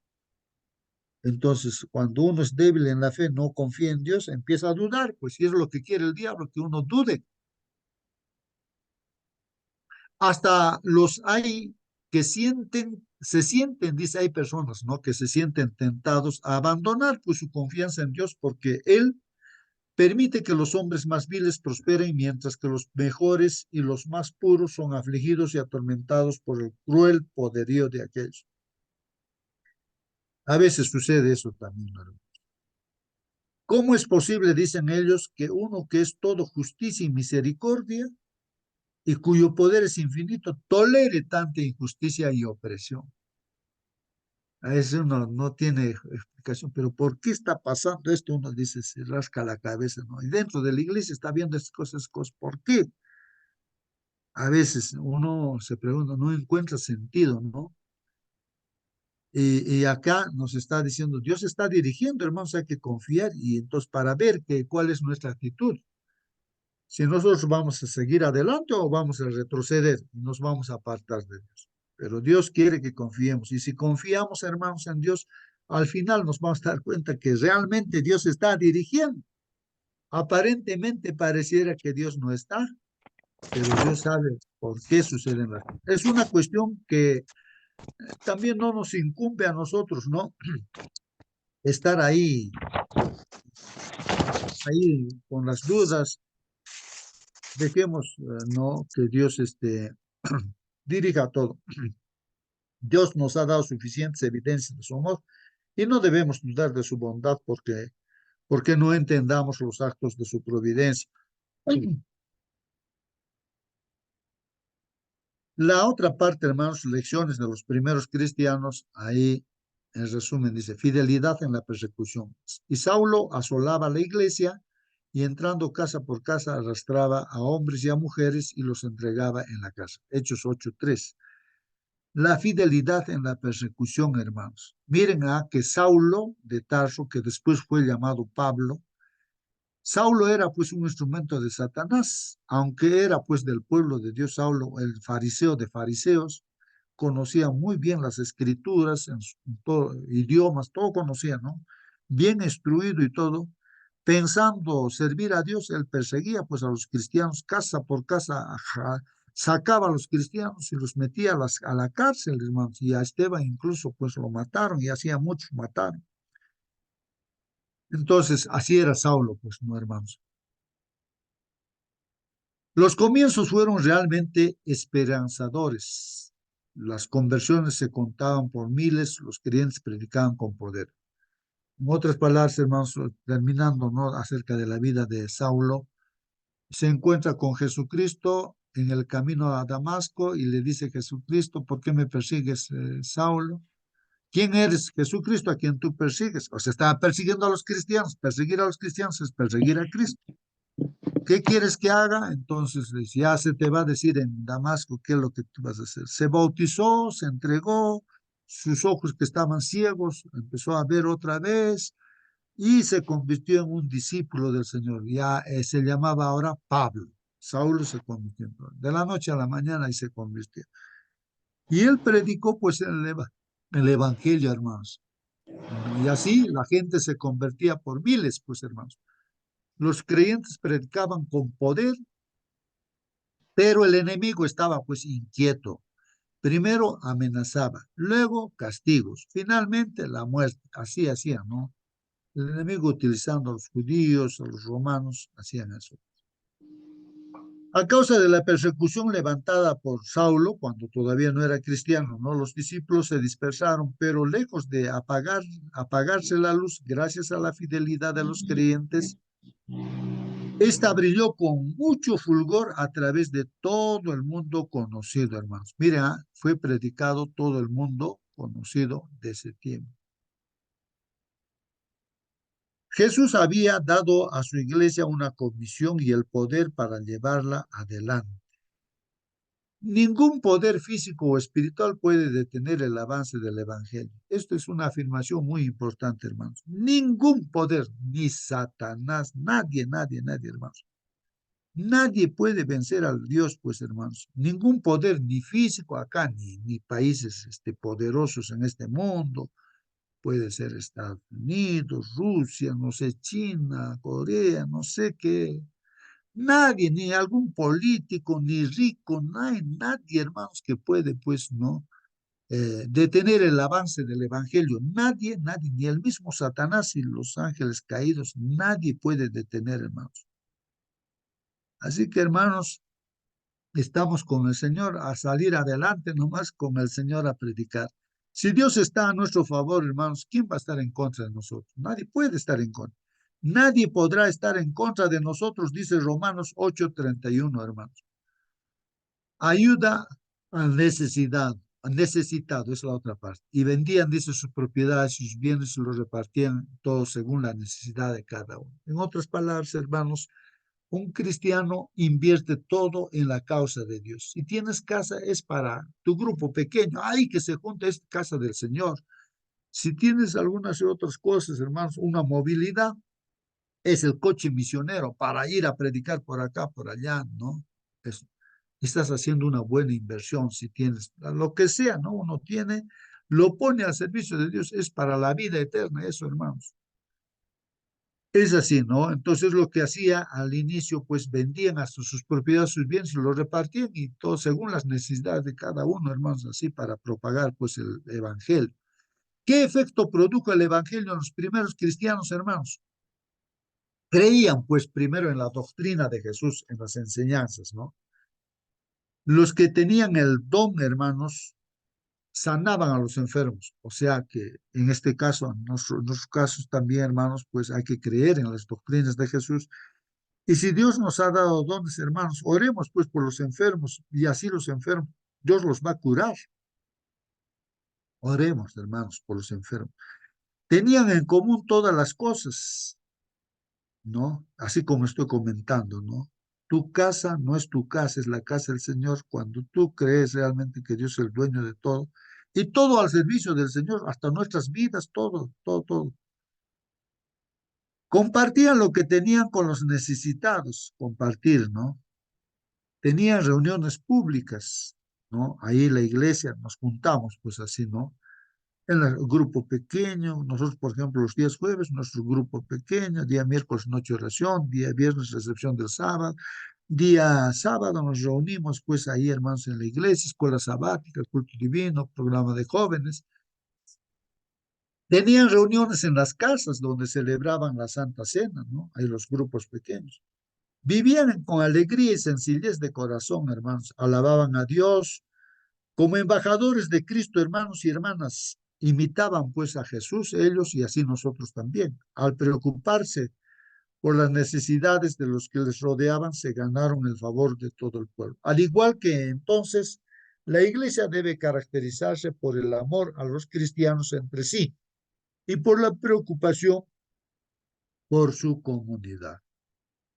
Entonces, cuando uno es débil en la fe, no confía en Dios, empieza a dudar, pues si es lo que quiere el diablo, que uno dude. Hasta los hay que se sienten, dice, hay personas, ¿no? Que se sienten tentados a abandonar pues su confianza en Dios porque Él permite que los hombres más viles prosperen mientras que los mejores y los más puros son afligidos y atormentados por el cruel poderío de aquellos. A veces sucede eso también, hermano. ¿Cómo es posible, dicen ellos, que uno que es todo justicia y misericordia y cuyo poder es infinito tolere tanta injusticia y opresión? A veces uno no tiene explicación, pero ¿por qué está pasando esto? Uno dice, se rasca la cabeza, ¿no? Y dentro de la iglesia está viendo estas cosas, ¿por qué? A veces uno se pregunta, no encuentra sentido, ¿no? Y acá nos está diciendo, Dios está dirigiendo, hermanos, hay que confiar y entonces para ver cuál es nuestra actitud. Si nosotros vamos a seguir adelante o vamos a retroceder y nos vamos a apartar de Dios. Pero Dios quiere que confiemos. Y si confiamos, hermanos, en Dios, al final nos vamos a dar cuenta que realmente Dios está dirigiendo. Aparentemente pareciera que Dios no está, pero Dios sabe por qué suceden las cosas. Es una cuestión que también no nos incumbe a nosotros, ¿no? Estar ahí con las dudas. Dejemos, no, que Dios dirija todo. Dios nos ha dado suficientes evidencias de su amor y no debemos dudar de su bondad porque no entendamos los actos de su providencia. La otra parte, hermanos, lecciones de los primeros cristianos, ahí en resumen dice, fidelidad en la persecución. Y Saulo asolaba la iglesia y entrando casa por casa arrastraba a hombres y a mujeres y los entregaba en la casa. Hechos 8:3. La fidelidad en la persecución, hermanos. Miren que Saulo de Tarso, que después fue llamado Pablo, Saulo era pues un instrumento de Satanás, aunque era pues del pueblo de Dios. Saulo, el fariseo de fariseos, conocía muy bien las escrituras, en todo, idiomas, todo conocía, ¿no? Bien instruido y todo. Pensando servir a Dios, él perseguía pues a los cristianos casa por casa, sacaba a los cristianos y los metía a la cárcel, hermanos, y a Esteban incluso pues lo mataron y hacía muchos mataron. Entonces, así era Saulo, pues, no, hermanos. Los comienzos fueron realmente esperanzadores. Las conversiones se contaban por miles, los creyentes predicaban con poder. En otras palabras, hermanos, terminando, ¿no?, acerca de la vida de Saulo, se encuentra con Jesucristo en el camino a Damasco y le dice Jesucristo, ¿por qué me persigues, Saulo? ¿Quién eres? Jesucristo, a quien tú persigues. O sea, estaba persiguiendo a los cristianos. Perseguir a los cristianos es perseguir a Cristo. ¿Qué quieres que haga? Entonces ya se te va a decir en Damasco qué es lo que tú vas a hacer. Se bautizó, se entregó, sus ojos que estaban ciegos, empezó a ver otra vez y se convirtió en un discípulo del Señor. Ya se llamaba ahora Pablo. Saulo se convirtió de la noche a la mañana y se convirtió. Y él predicó pues el evangelio, hermanos. Y así la gente se convertía por miles, pues, hermanos. Los creyentes predicaban con poder, pero el enemigo estaba pues inquieto. Primero amenazaba, luego castigos, finalmente la muerte. Así hacía, ¿no? El enemigo utilizando a los judíos, a los romanos, hacían eso. A causa de la persecución levantada por Saulo, cuando todavía no era cristiano, ¿no?, los discípulos se dispersaron, pero lejos de apagarse la luz, gracias a la fidelidad de los creyentes, Esta brilló con mucho fulgor a través de todo el mundo conocido, hermanos. Miren, fue predicado todo el mundo conocido de ese tiempo. Jesús había dado a su iglesia una comisión y el poder para llevarla adelante. Ningún poder físico o espiritual puede detener el avance del evangelio. Esto es una afirmación muy importante, hermanos. Ningún poder, ni Satanás, nadie, hermanos. Nadie puede vencer al Dios, pues, hermanos. Ningún poder, ni físico acá, ni países poderosos en este mundo. Puede ser Estados Unidos, Rusia, no sé, China, Corea, no sé qué. Nadie, ni algún político, ni rico, no hay nadie, hermanos, que puede, pues, ¿no? Detener el avance del evangelio. Nadie, ni el mismo Satanás y los ángeles caídos, nadie puede detener, hermanos. Así que, hermanos, estamos con el Señor a salir adelante nomás con el Señor a predicar. Si Dios está a nuestro favor, hermanos, ¿quién va a estar en contra de nosotros? Nadie puede estar en contra. Nadie podrá estar en contra de nosotros, dice Romanos 8:31, hermanos. Ayuda al necesitado, es la otra parte. Y vendían, dice, sus propiedades, sus bienes, y los repartían todos según la necesidad de cada uno. En otras palabras, hermanos, un cristiano invierte todo en la causa de Dios. Si tienes casa, es para tu grupo pequeño. Ahí que se junta, es casa del Señor. Si tienes algunas otras cosas, hermanos, una movilidad, es el coche misionero para ir a predicar por acá, por allá, ¿no? Estás haciendo una buena inversión si tienes lo que sea, ¿no? Uno tiene, lo pone al servicio de Dios, es para la vida eterna, eso, hermanos. Es así, ¿no? Entonces lo que hacía al inicio, pues vendían hasta sus propiedades, sus bienes, y los repartían y todo según las necesidades de cada uno, hermanos, así para propagar pues el evangelio. ¿Qué efecto produjo el evangelio en los primeros cristianos, hermanos? Creían pues primero en la doctrina de Jesús, en las enseñanzas, ¿no? Los que tenían el don, hermanos, sanaban a los enfermos. O sea que en este caso, en nuestros casos también, hermanos, pues hay que creer en las doctrinas de Jesús. Y si Dios nos ha dado dones, hermanos, oremos pues por los enfermos y así los enfermos, Dios los va a curar. Oremos, hermanos, por los enfermos. Tenían en común todas las cosas, ¿no? Así como estoy comentando, ¿no? Tu casa no es tu casa, es la casa del Señor cuando tú crees realmente que Dios es el dueño de todo y todo al servicio del Señor, hasta nuestras vidas, todo. Compartían lo que tenían con los necesitados, compartir, ¿no? Tenían reuniones públicas, ¿no? Ahí la iglesia nos juntamos, pues así, ¿no? En el grupo pequeño, nosotros, por ejemplo, los días jueves, nuestro grupo pequeño, día miércoles, noche de oración, día viernes, recepción del sábado, día sábado nos reunimos, pues ahí, hermanos, en la iglesia, escuela sabática, culto divino, programa de jóvenes. Tenían reuniones en las casas donde celebraban la Santa Cena, ¿no? Ahí los grupos pequeños. Vivían con alegría y sencillez de corazón, hermanos. Alababan a Dios como embajadores de Cristo, hermanos y hermanas. Imitaban pues a Jesús, ellos y así nosotros también. Al preocuparse por las necesidades de los que les rodeaban, se ganaron el favor de todo el pueblo. Al igual que entonces, la iglesia debe caracterizarse por el amor a los cristianos entre sí y por la preocupación por su comunidad.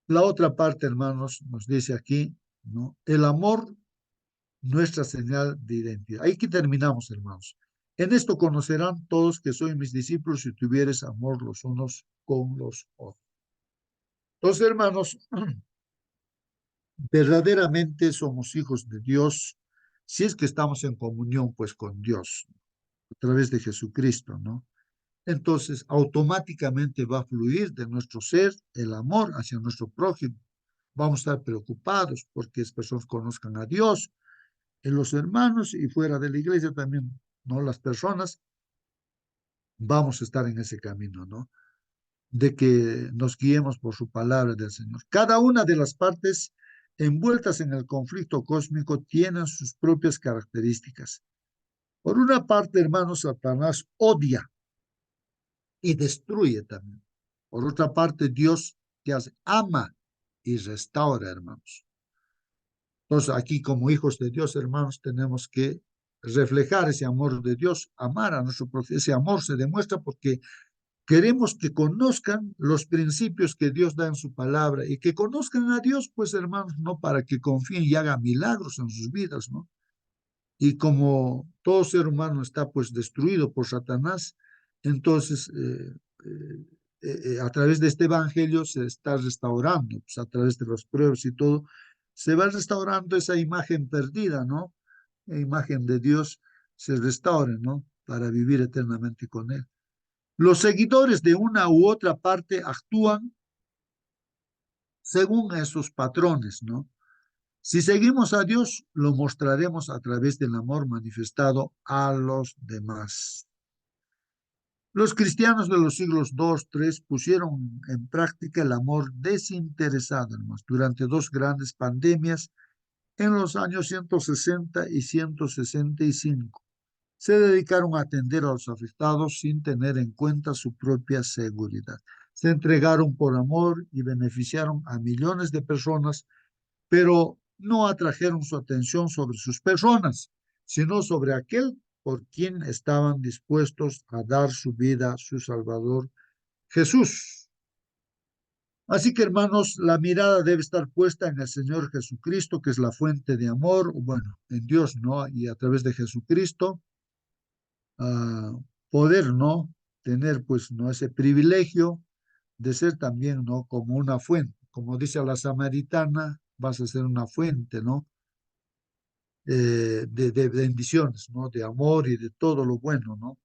La otra parte, hermanos, nos dice aquí, ¿no? El amor, nuestra señal de identidad. Ahí que terminamos, hermanos. En esto conocerán todos que soy mis discípulos si tuvieres amor los unos con los otros. Entonces, hermanos, verdaderamente somos hijos de Dios si es que estamos en comunión, pues, con Dios a través de Jesucristo, ¿no? Entonces, automáticamente va a fluir de nuestro ser el amor hacia nuestro prójimo. Vamos a estar preocupados porque las personas conozcan a Dios, en los hermanos y fuera de la iglesia también, ¿no? Las personas vamos a estar en ese camino, ¿no? De que nos guiemos por su palabra del Señor. Cada una de las partes envueltas en el conflicto cósmico tienen sus propias características. Por una parte, hermanos, Satanás odia y destruye también. Por otra parte, Dios, ¿qué hace? Ama y restaura, hermanos. Entonces, aquí como hijos de Dios, hermanos, tenemos que reflejar ese amor de Dios, amar a nuestro prójimo. Ese amor se demuestra porque queremos que conozcan los principios que Dios da en su palabra y que conozcan a Dios, pues, hermanos, no para que confíen y hagan milagros en sus vidas, ¿no? Y como todo ser humano está, pues, destruido por Satanás, entonces, a través de este evangelio se está restaurando, pues, a través de las pruebas y todo, se va restaurando esa imagen perdida, ¿no? La imagen de Dios se restaura, ¿no? Para vivir eternamente con Él. Los seguidores de una u otra parte actúan según esos patrones, ¿no? Si seguimos a Dios, lo mostraremos a través del amor manifestado a los demás. Los cristianos de los siglos II, III pusieron en práctica el amor desinteresado, hermanos, durante dos grandes pandemias en los años 160 y 165. Se dedicaron a atender a los afectados sin tener en cuenta su propia seguridad. Se entregaron por amor y beneficiaron a millones de personas, pero no atrajeron su atención sobre sus personas, sino sobre aquel por quien estaban dispuestos a dar su vida, su Salvador, Jesús. Así que, hermanos, la mirada debe estar puesta en el Señor Jesucristo, que es la fuente de amor, bueno, en Dios, ¿no? Y a través de Jesucristo, poder, ¿no? Tener, pues, ¿no? Ese privilegio de ser también, ¿no? Como una fuente. Como dice la samaritana, vas a ser una fuente, ¿no? De bendiciones, ¿no? De amor y de todo lo bueno, ¿no?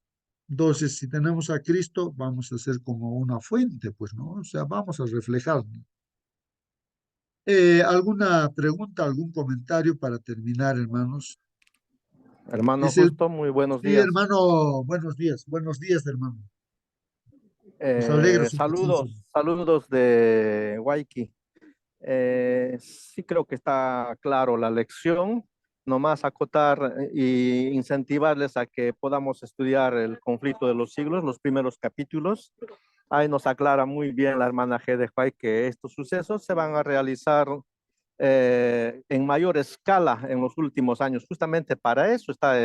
Entonces, si tenemos a Cristo, vamos a ser como una fuente, pues, ¿no? O sea, vamos a reflejar, ¿no? ¿Alguna pregunta, algún comentario para terminar, hermanos? Hermano Es el, Justo, muy buenos sí, días. hermano, buenos días, hermano. Nos alegra su presencia. Saludos de Waiki. Sí creo que está claro la lección, nomás acotar y incentivarles a que podamos estudiar el conflicto de los siglos, los primeros capítulos. Ahí nos aclara muy bien la hermana G. de Huay que estos sucesos se van a realizar en mayor escala en los últimos años. Justamente para eso está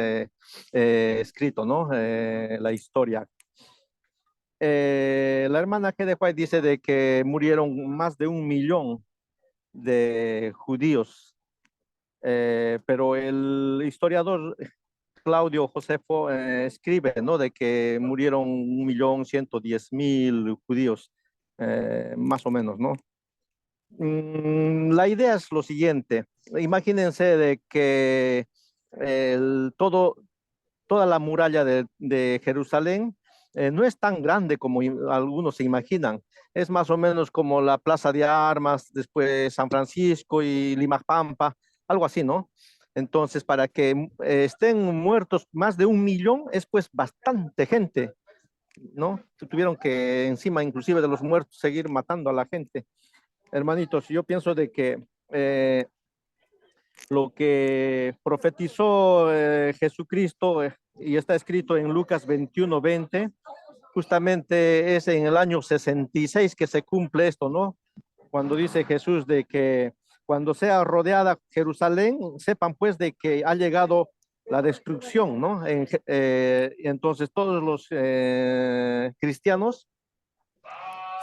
escrito, ¿no? La historia. La hermana G. de Huay dice de que murieron más de 1 millón de judíos, pero el historiador Claudio Josefo escribe, ¿no? De que murieron 1.110.000 judíos, más o menos, ¿no? La idea es lo siguiente, imagínense de que toda la muralla de Jerusalén no es tan grande como algunos se imaginan. Es más o menos como la Plaza de Armas, después San Francisco y Lima Pampa, algo así, ¿no? Entonces, para que estén muertos más de 1 millón, es pues bastante gente, ¿no? Tuvieron que encima inclusive de los muertos seguir matando a la gente. Hermanitos, yo pienso de que lo que profetizó Jesucristo y está escrito en Lucas 21:20, justamente es en el año 66 que se cumple esto, ¿no? Cuando dice Jesús de que cuando sea rodeada Jerusalén, sepan pues de que ha llegado la destrucción, ¿no? Entonces todos los cristianos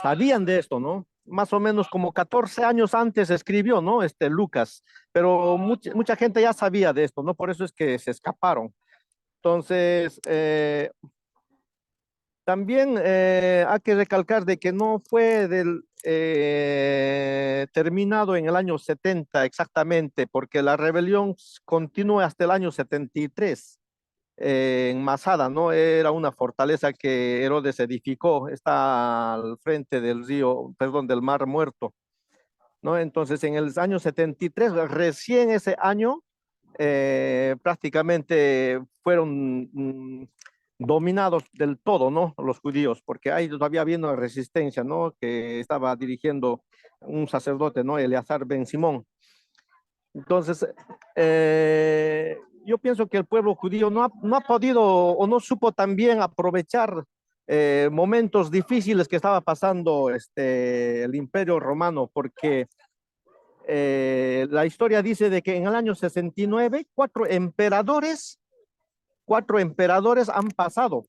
sabían de esto, ¿no? Más o menos como 14 años antes escribió, ¿no? Lucas, pero mucha gente ya sabía de esto, ¿no? Por eso es que se escaparon. Entonces, también hay que recalcar de que no fue terminado en el año 70 exactamente, porque la rebelión continúa hasta el año 73 en Masada, ¿no? Era una fortaleza que Herodes edificó, está al frente del río, perdón, del Mar Muerto, ¿no? Entonces, en el año 73, recién ese año, prácticamente fueron dominados del todo, ¿no? Los judíos, porque ahí todavía había una resistencia, ¿no? Que estaba dirigiendo un sacerdote, ¿no? Eleazar ben Simón. Entonces, yo pienso que el pueblo judío no ha podido o no supo también aprovechar momentos difíciles que estaba pasando el Imperio Romano, porque La historia dice de que en el año 69, cuatro emperadores han pasado,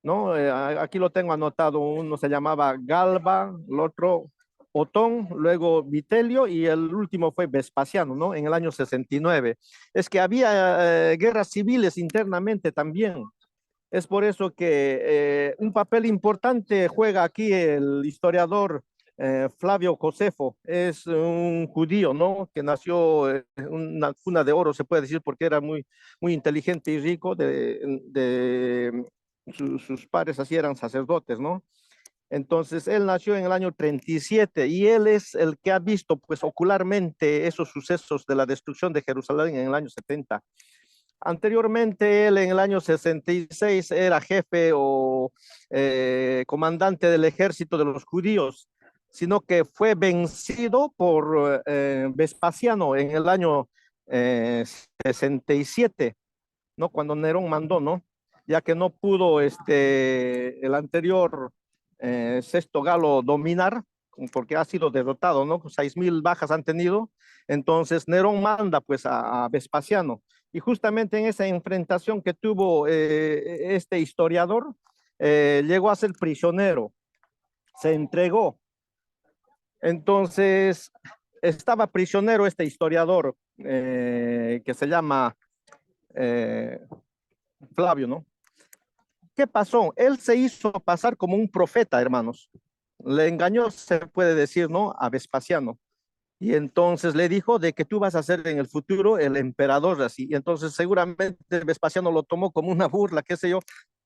¿no? Aquí lo tengo anotado, uno se llamaba Galba, el otro Otón, luego Vitelio y el último fue Vespasiano, ¿no? En el año 69. Es que había guerras civiles internamente también. Es por eso que un papel importante juega aquí el historiador Flavio Josefo. Es un judío, ¿no? Que nació en una cuna de oro, se puede decir, porque era muy, muy inteligente y rico. Sus padres así eran sacerdotes, ¿no? Entonces, él nació en el año 37 y él es el que ha visto, pues, ocularmente esos sucesos de la destrucción de Jerusalén en el año 70. Anteriormente, él en el año 66 era jefe o comandante del ejército de los judíos, sino que fue vencido por Vespasiano en el año 67, ¿no? Cuando Nerón mandó, ¿no? Ya que no pudo el anterior sexto Galo dominar, porque ha sido derrotado, ¿no? 6.000 bajas han tenido. Entonces Nerón manda pues a Vespasiano. Y justamente en esa enfrentación que tuvo este historiador, llegó a ser prisionero, se entregó. Entonces estaba prisionero este historiador que se llama Flavio, ¿no? ¿Qué pasó? Él se hizo pasar como un profeta, hermanos. Le engañó, se puede decir, ¿no? A Vespasiano. Y entonces le dijo de que tú vas a ser en el futuro el emperador, así. Y entonces seguramente Vespasiano lo tomó como una burla, qué sé yo,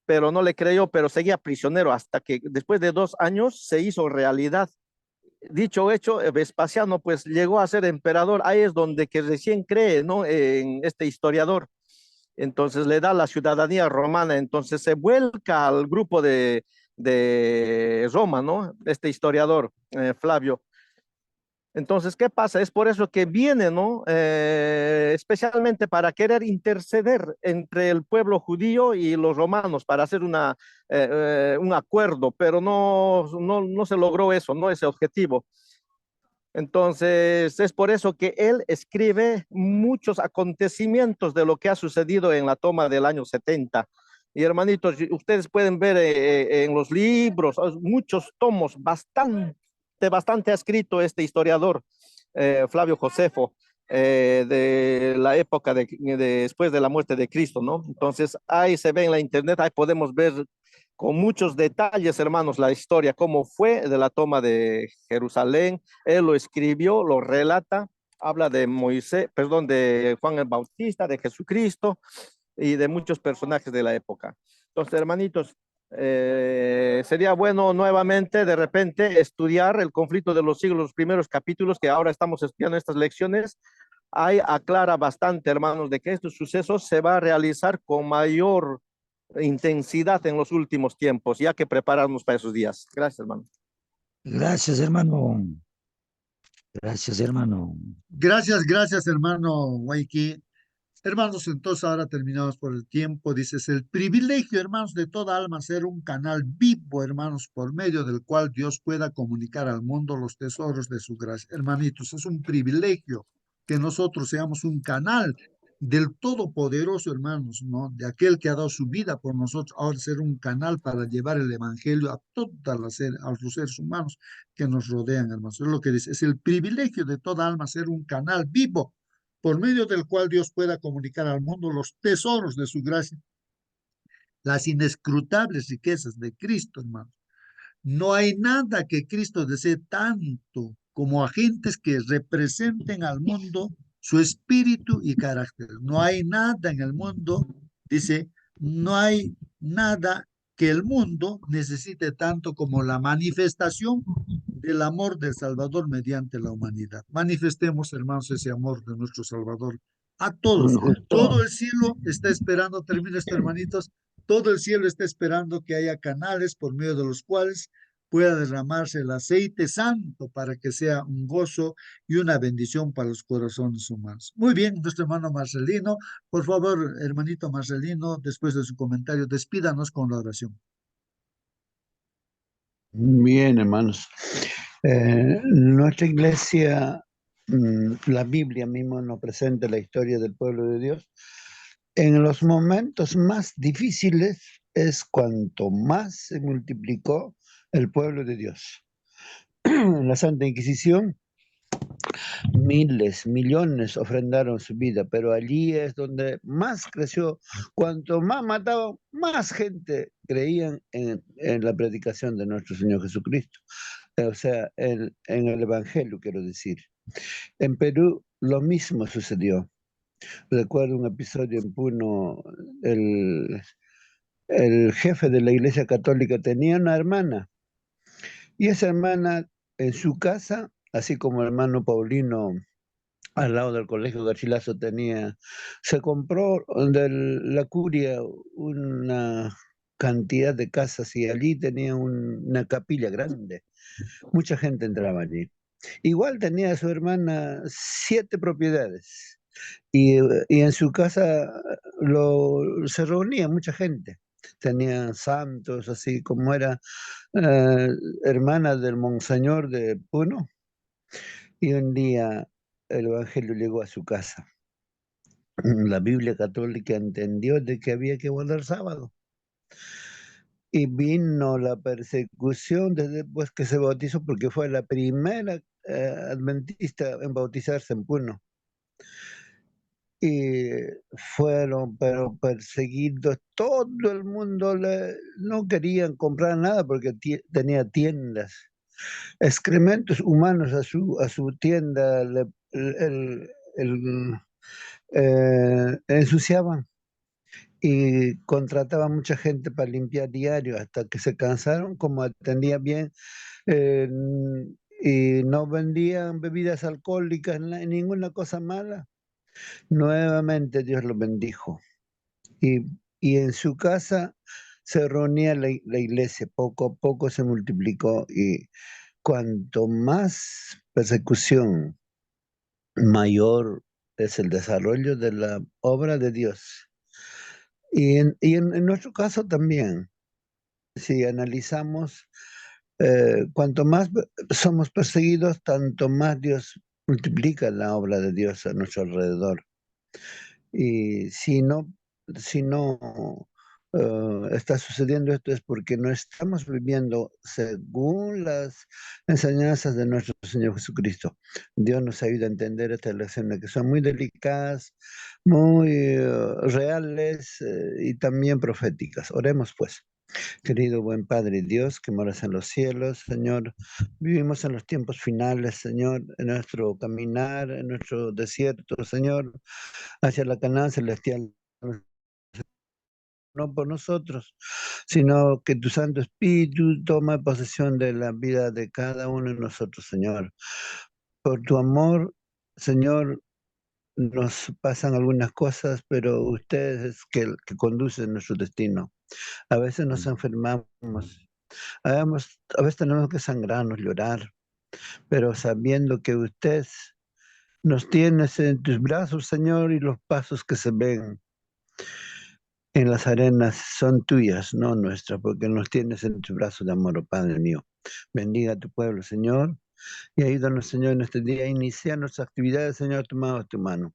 pero no le creyó, pero seguía prisionero hasta que después de 2 años se hizo realidad. Dicho hecho, Vespasiano pues llegó a ser emperador. Ahí es donde que recién cree, ¿no? En este historiador. Entonces le da la ciudadanía romana, entonces se vuelca al grupo de Roma, ¿no? Este historiador, Flavio. Entonces, ¿qué pasa? Es por eso que viene, ¿no? Especialmente para querer interceder entre el pueblo judío y los romanos, para hacer un acuerdo, pero no se logró eso, ¿no? Ese objetivo. Entonces, es por eso que él escribe muchos acontecimientos de lo que ha sucedido en la toma del año 70. Y hermanitos, ustedes pueden ver en los libros, muchos tomos, bastante ha escrito este historiador, Flavio Josefo, de la época después de la muerte de Cristo, ¿no? Entonces, ahí se ve en la internet, ahí podemos ver con muchos detalles, hermanos, la historia, cómo fue de la toma de Jerusalén. Él lo escribió, lo relata, habla de Moisés, perdón, de Juan el Bautista, de Jesucristo y de muchos personajes de la época. Entonces, hermanitos, sería bueno nuevamente de repente estudiar el conflicto de los siglos, los primeros capítulos que ahora estamos estudiando estas lecciones. Ahí aclara bastante, hermanos, de que estos sucesos se va a realizar con mayor intensidad en los últimos tiempos, ya que prepararnos para esos días. Gracias, hermano. Gracias, hermano. Gracias, hermano. Gracias, hermano Waiki. Hermanos, entonces ahora terminamos por el tiempo. Dices, el privilegio, hermanos, de toda alma ser un canal vivo, hermanos, por medio del cual Dios pueda comunicar al mundo los tesoros de su gracia. Hermanitos, es un privilegio que nosotros seamos un canal del Todopoderoso, hermanos, ¿no? De aquel que ha dado su vida por nosotros, ahora ser un canal para llevar el Evangelio a a los seres humanos que nos rodean, hermanos. Es lo que dice, es el privilegio de toda alma ser un canal vivo por medio del cual Dios pueda comunicar al mundo los tesoros de su gracia, las inescrutables riquezas de Cristo, hermanos. No hay nada que Cristo desee tanto como agentes que representen al mundo su espíritu y carácter. No hay nada en el mundo, dice, no hay nada que el mundo necesite tanto como la manifestación del amor del Salvador mediante la humanidad. Manifestemos, hermanos, ese amor de nuestro Salvador a todos. Todo el cielo está esperando, termino esto, hermanitos, todo el cielo está esperando que haya canales por medio de los cuales pueda derramarse el aceite santo para que sea un gozo y una bendición para los corazones humanos. Muy bien, nuestro hermano Marcelino, por favor, hermanito Marcelino, después de su comentario, despídanos con la oración. Bien, hermanos. Nuestra iglesia la Biblia mismo nos presenta la historia del pueblo de Dios. En los momentos más difíciles es cuanto más se multiplicó el pueblo de Dios. En la Santa Inquisición, miles, millones ofrendaron su vida, pero allí es donde más creció. Cuanto más mataban, más gente creían en la predicación de nuestro Señor Jesucristo. O sea, en el Evangelio, quiero decir. En Perú lo mismo sucedió. Recuerdo un episodio en Puno, el jefe de la Iglesia Católica tenía una hermana, y esa hermana en su casa, así como el hermano Paulino al lado del colegio Garcilaso se compró de la curia una cantidad de casas y allí tenía una capilla grande. Mucha gente entraba allí. Igual tenía su hermana 7 propiedades y en su casa se reunía mucha gente. Tenía santos, así como era hermana del monseñor de Puno. Y un día el Evangelio llegó a su casa. La Biblia católica entendió de que había que guardar sábado. Y vino la persecución desde después que se bautizó, porque fue la primera adventista en bautizarse en Puno. Y fueron, pero perseguidos, todo el mundo no querían comprar nada porque tenía tiendas. Excrementos humanos a su tienda ensuciaban y contrataban mucha gente para limpiar diario hasta que se cansaron, como atendía bien eh, y no vendían bebidas alcohólicas, ninguna cosa mala. Nuevamente Dios lo bendijo y en su casa se reunía la iglesia, poco a poco se multiplicó y cuanto más persecución, mayor es el desarrollo de la obra de Dios. Y en nuestro caso también, si analizamos, cuanto más somos perseguidos, tanto más Dios multiplica la obra de Dios a nuestro alrededor. Y si no está sucediendo esto es porque no estamos viviendo según las enseñanzas de nuestro Señor Jesucristo. Dios nos ayuda a entender estas lecciones que son muy delicadas, muy reales y también proféticas. Oremos pues. Querido buen Padre Dios, que moras en los cielos, Señor, vivimos en los tiempos finales, Señor, en nuestro caminar, en nuestro desierto, Señor, hacia la Canaán celestial, no por nosotros, sino que tu Santo Espíritu toma posesión de la vida de cada uno de nosotros, Señor. Por tu amor, Señor, nos pasan algunas cosas, pero usted es que conduce nuestro destino. A veces nos enfermamos, a veces tenemos que sangrarnos, llorar, pero sabiendo que usted nos tienes en tus brazos, Señor, y los pasos que se ven en las arenas son tuyas, no nuestras, porque nos tienes en tus brazos de amor, oh Padre mío. Bendiga a tu pueblo, Señor, y ayúdanos, Señor, en este día a iniciar nuestras actividades, Señor, tomados de tu mano.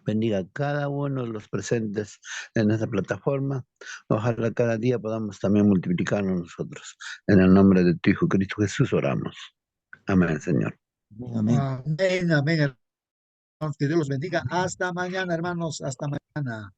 Bendiga a cada uno de los presentes en esta plataforma. Ojalá cada día podamos también multiplicarnos nosotros. En el nombre de tu Hijo Cristo Jesús oramos. Amén, Señor. Amén. Amén, amén. Que Dios los bendiga. Hasta mañana, hermanos. Hasta mañana.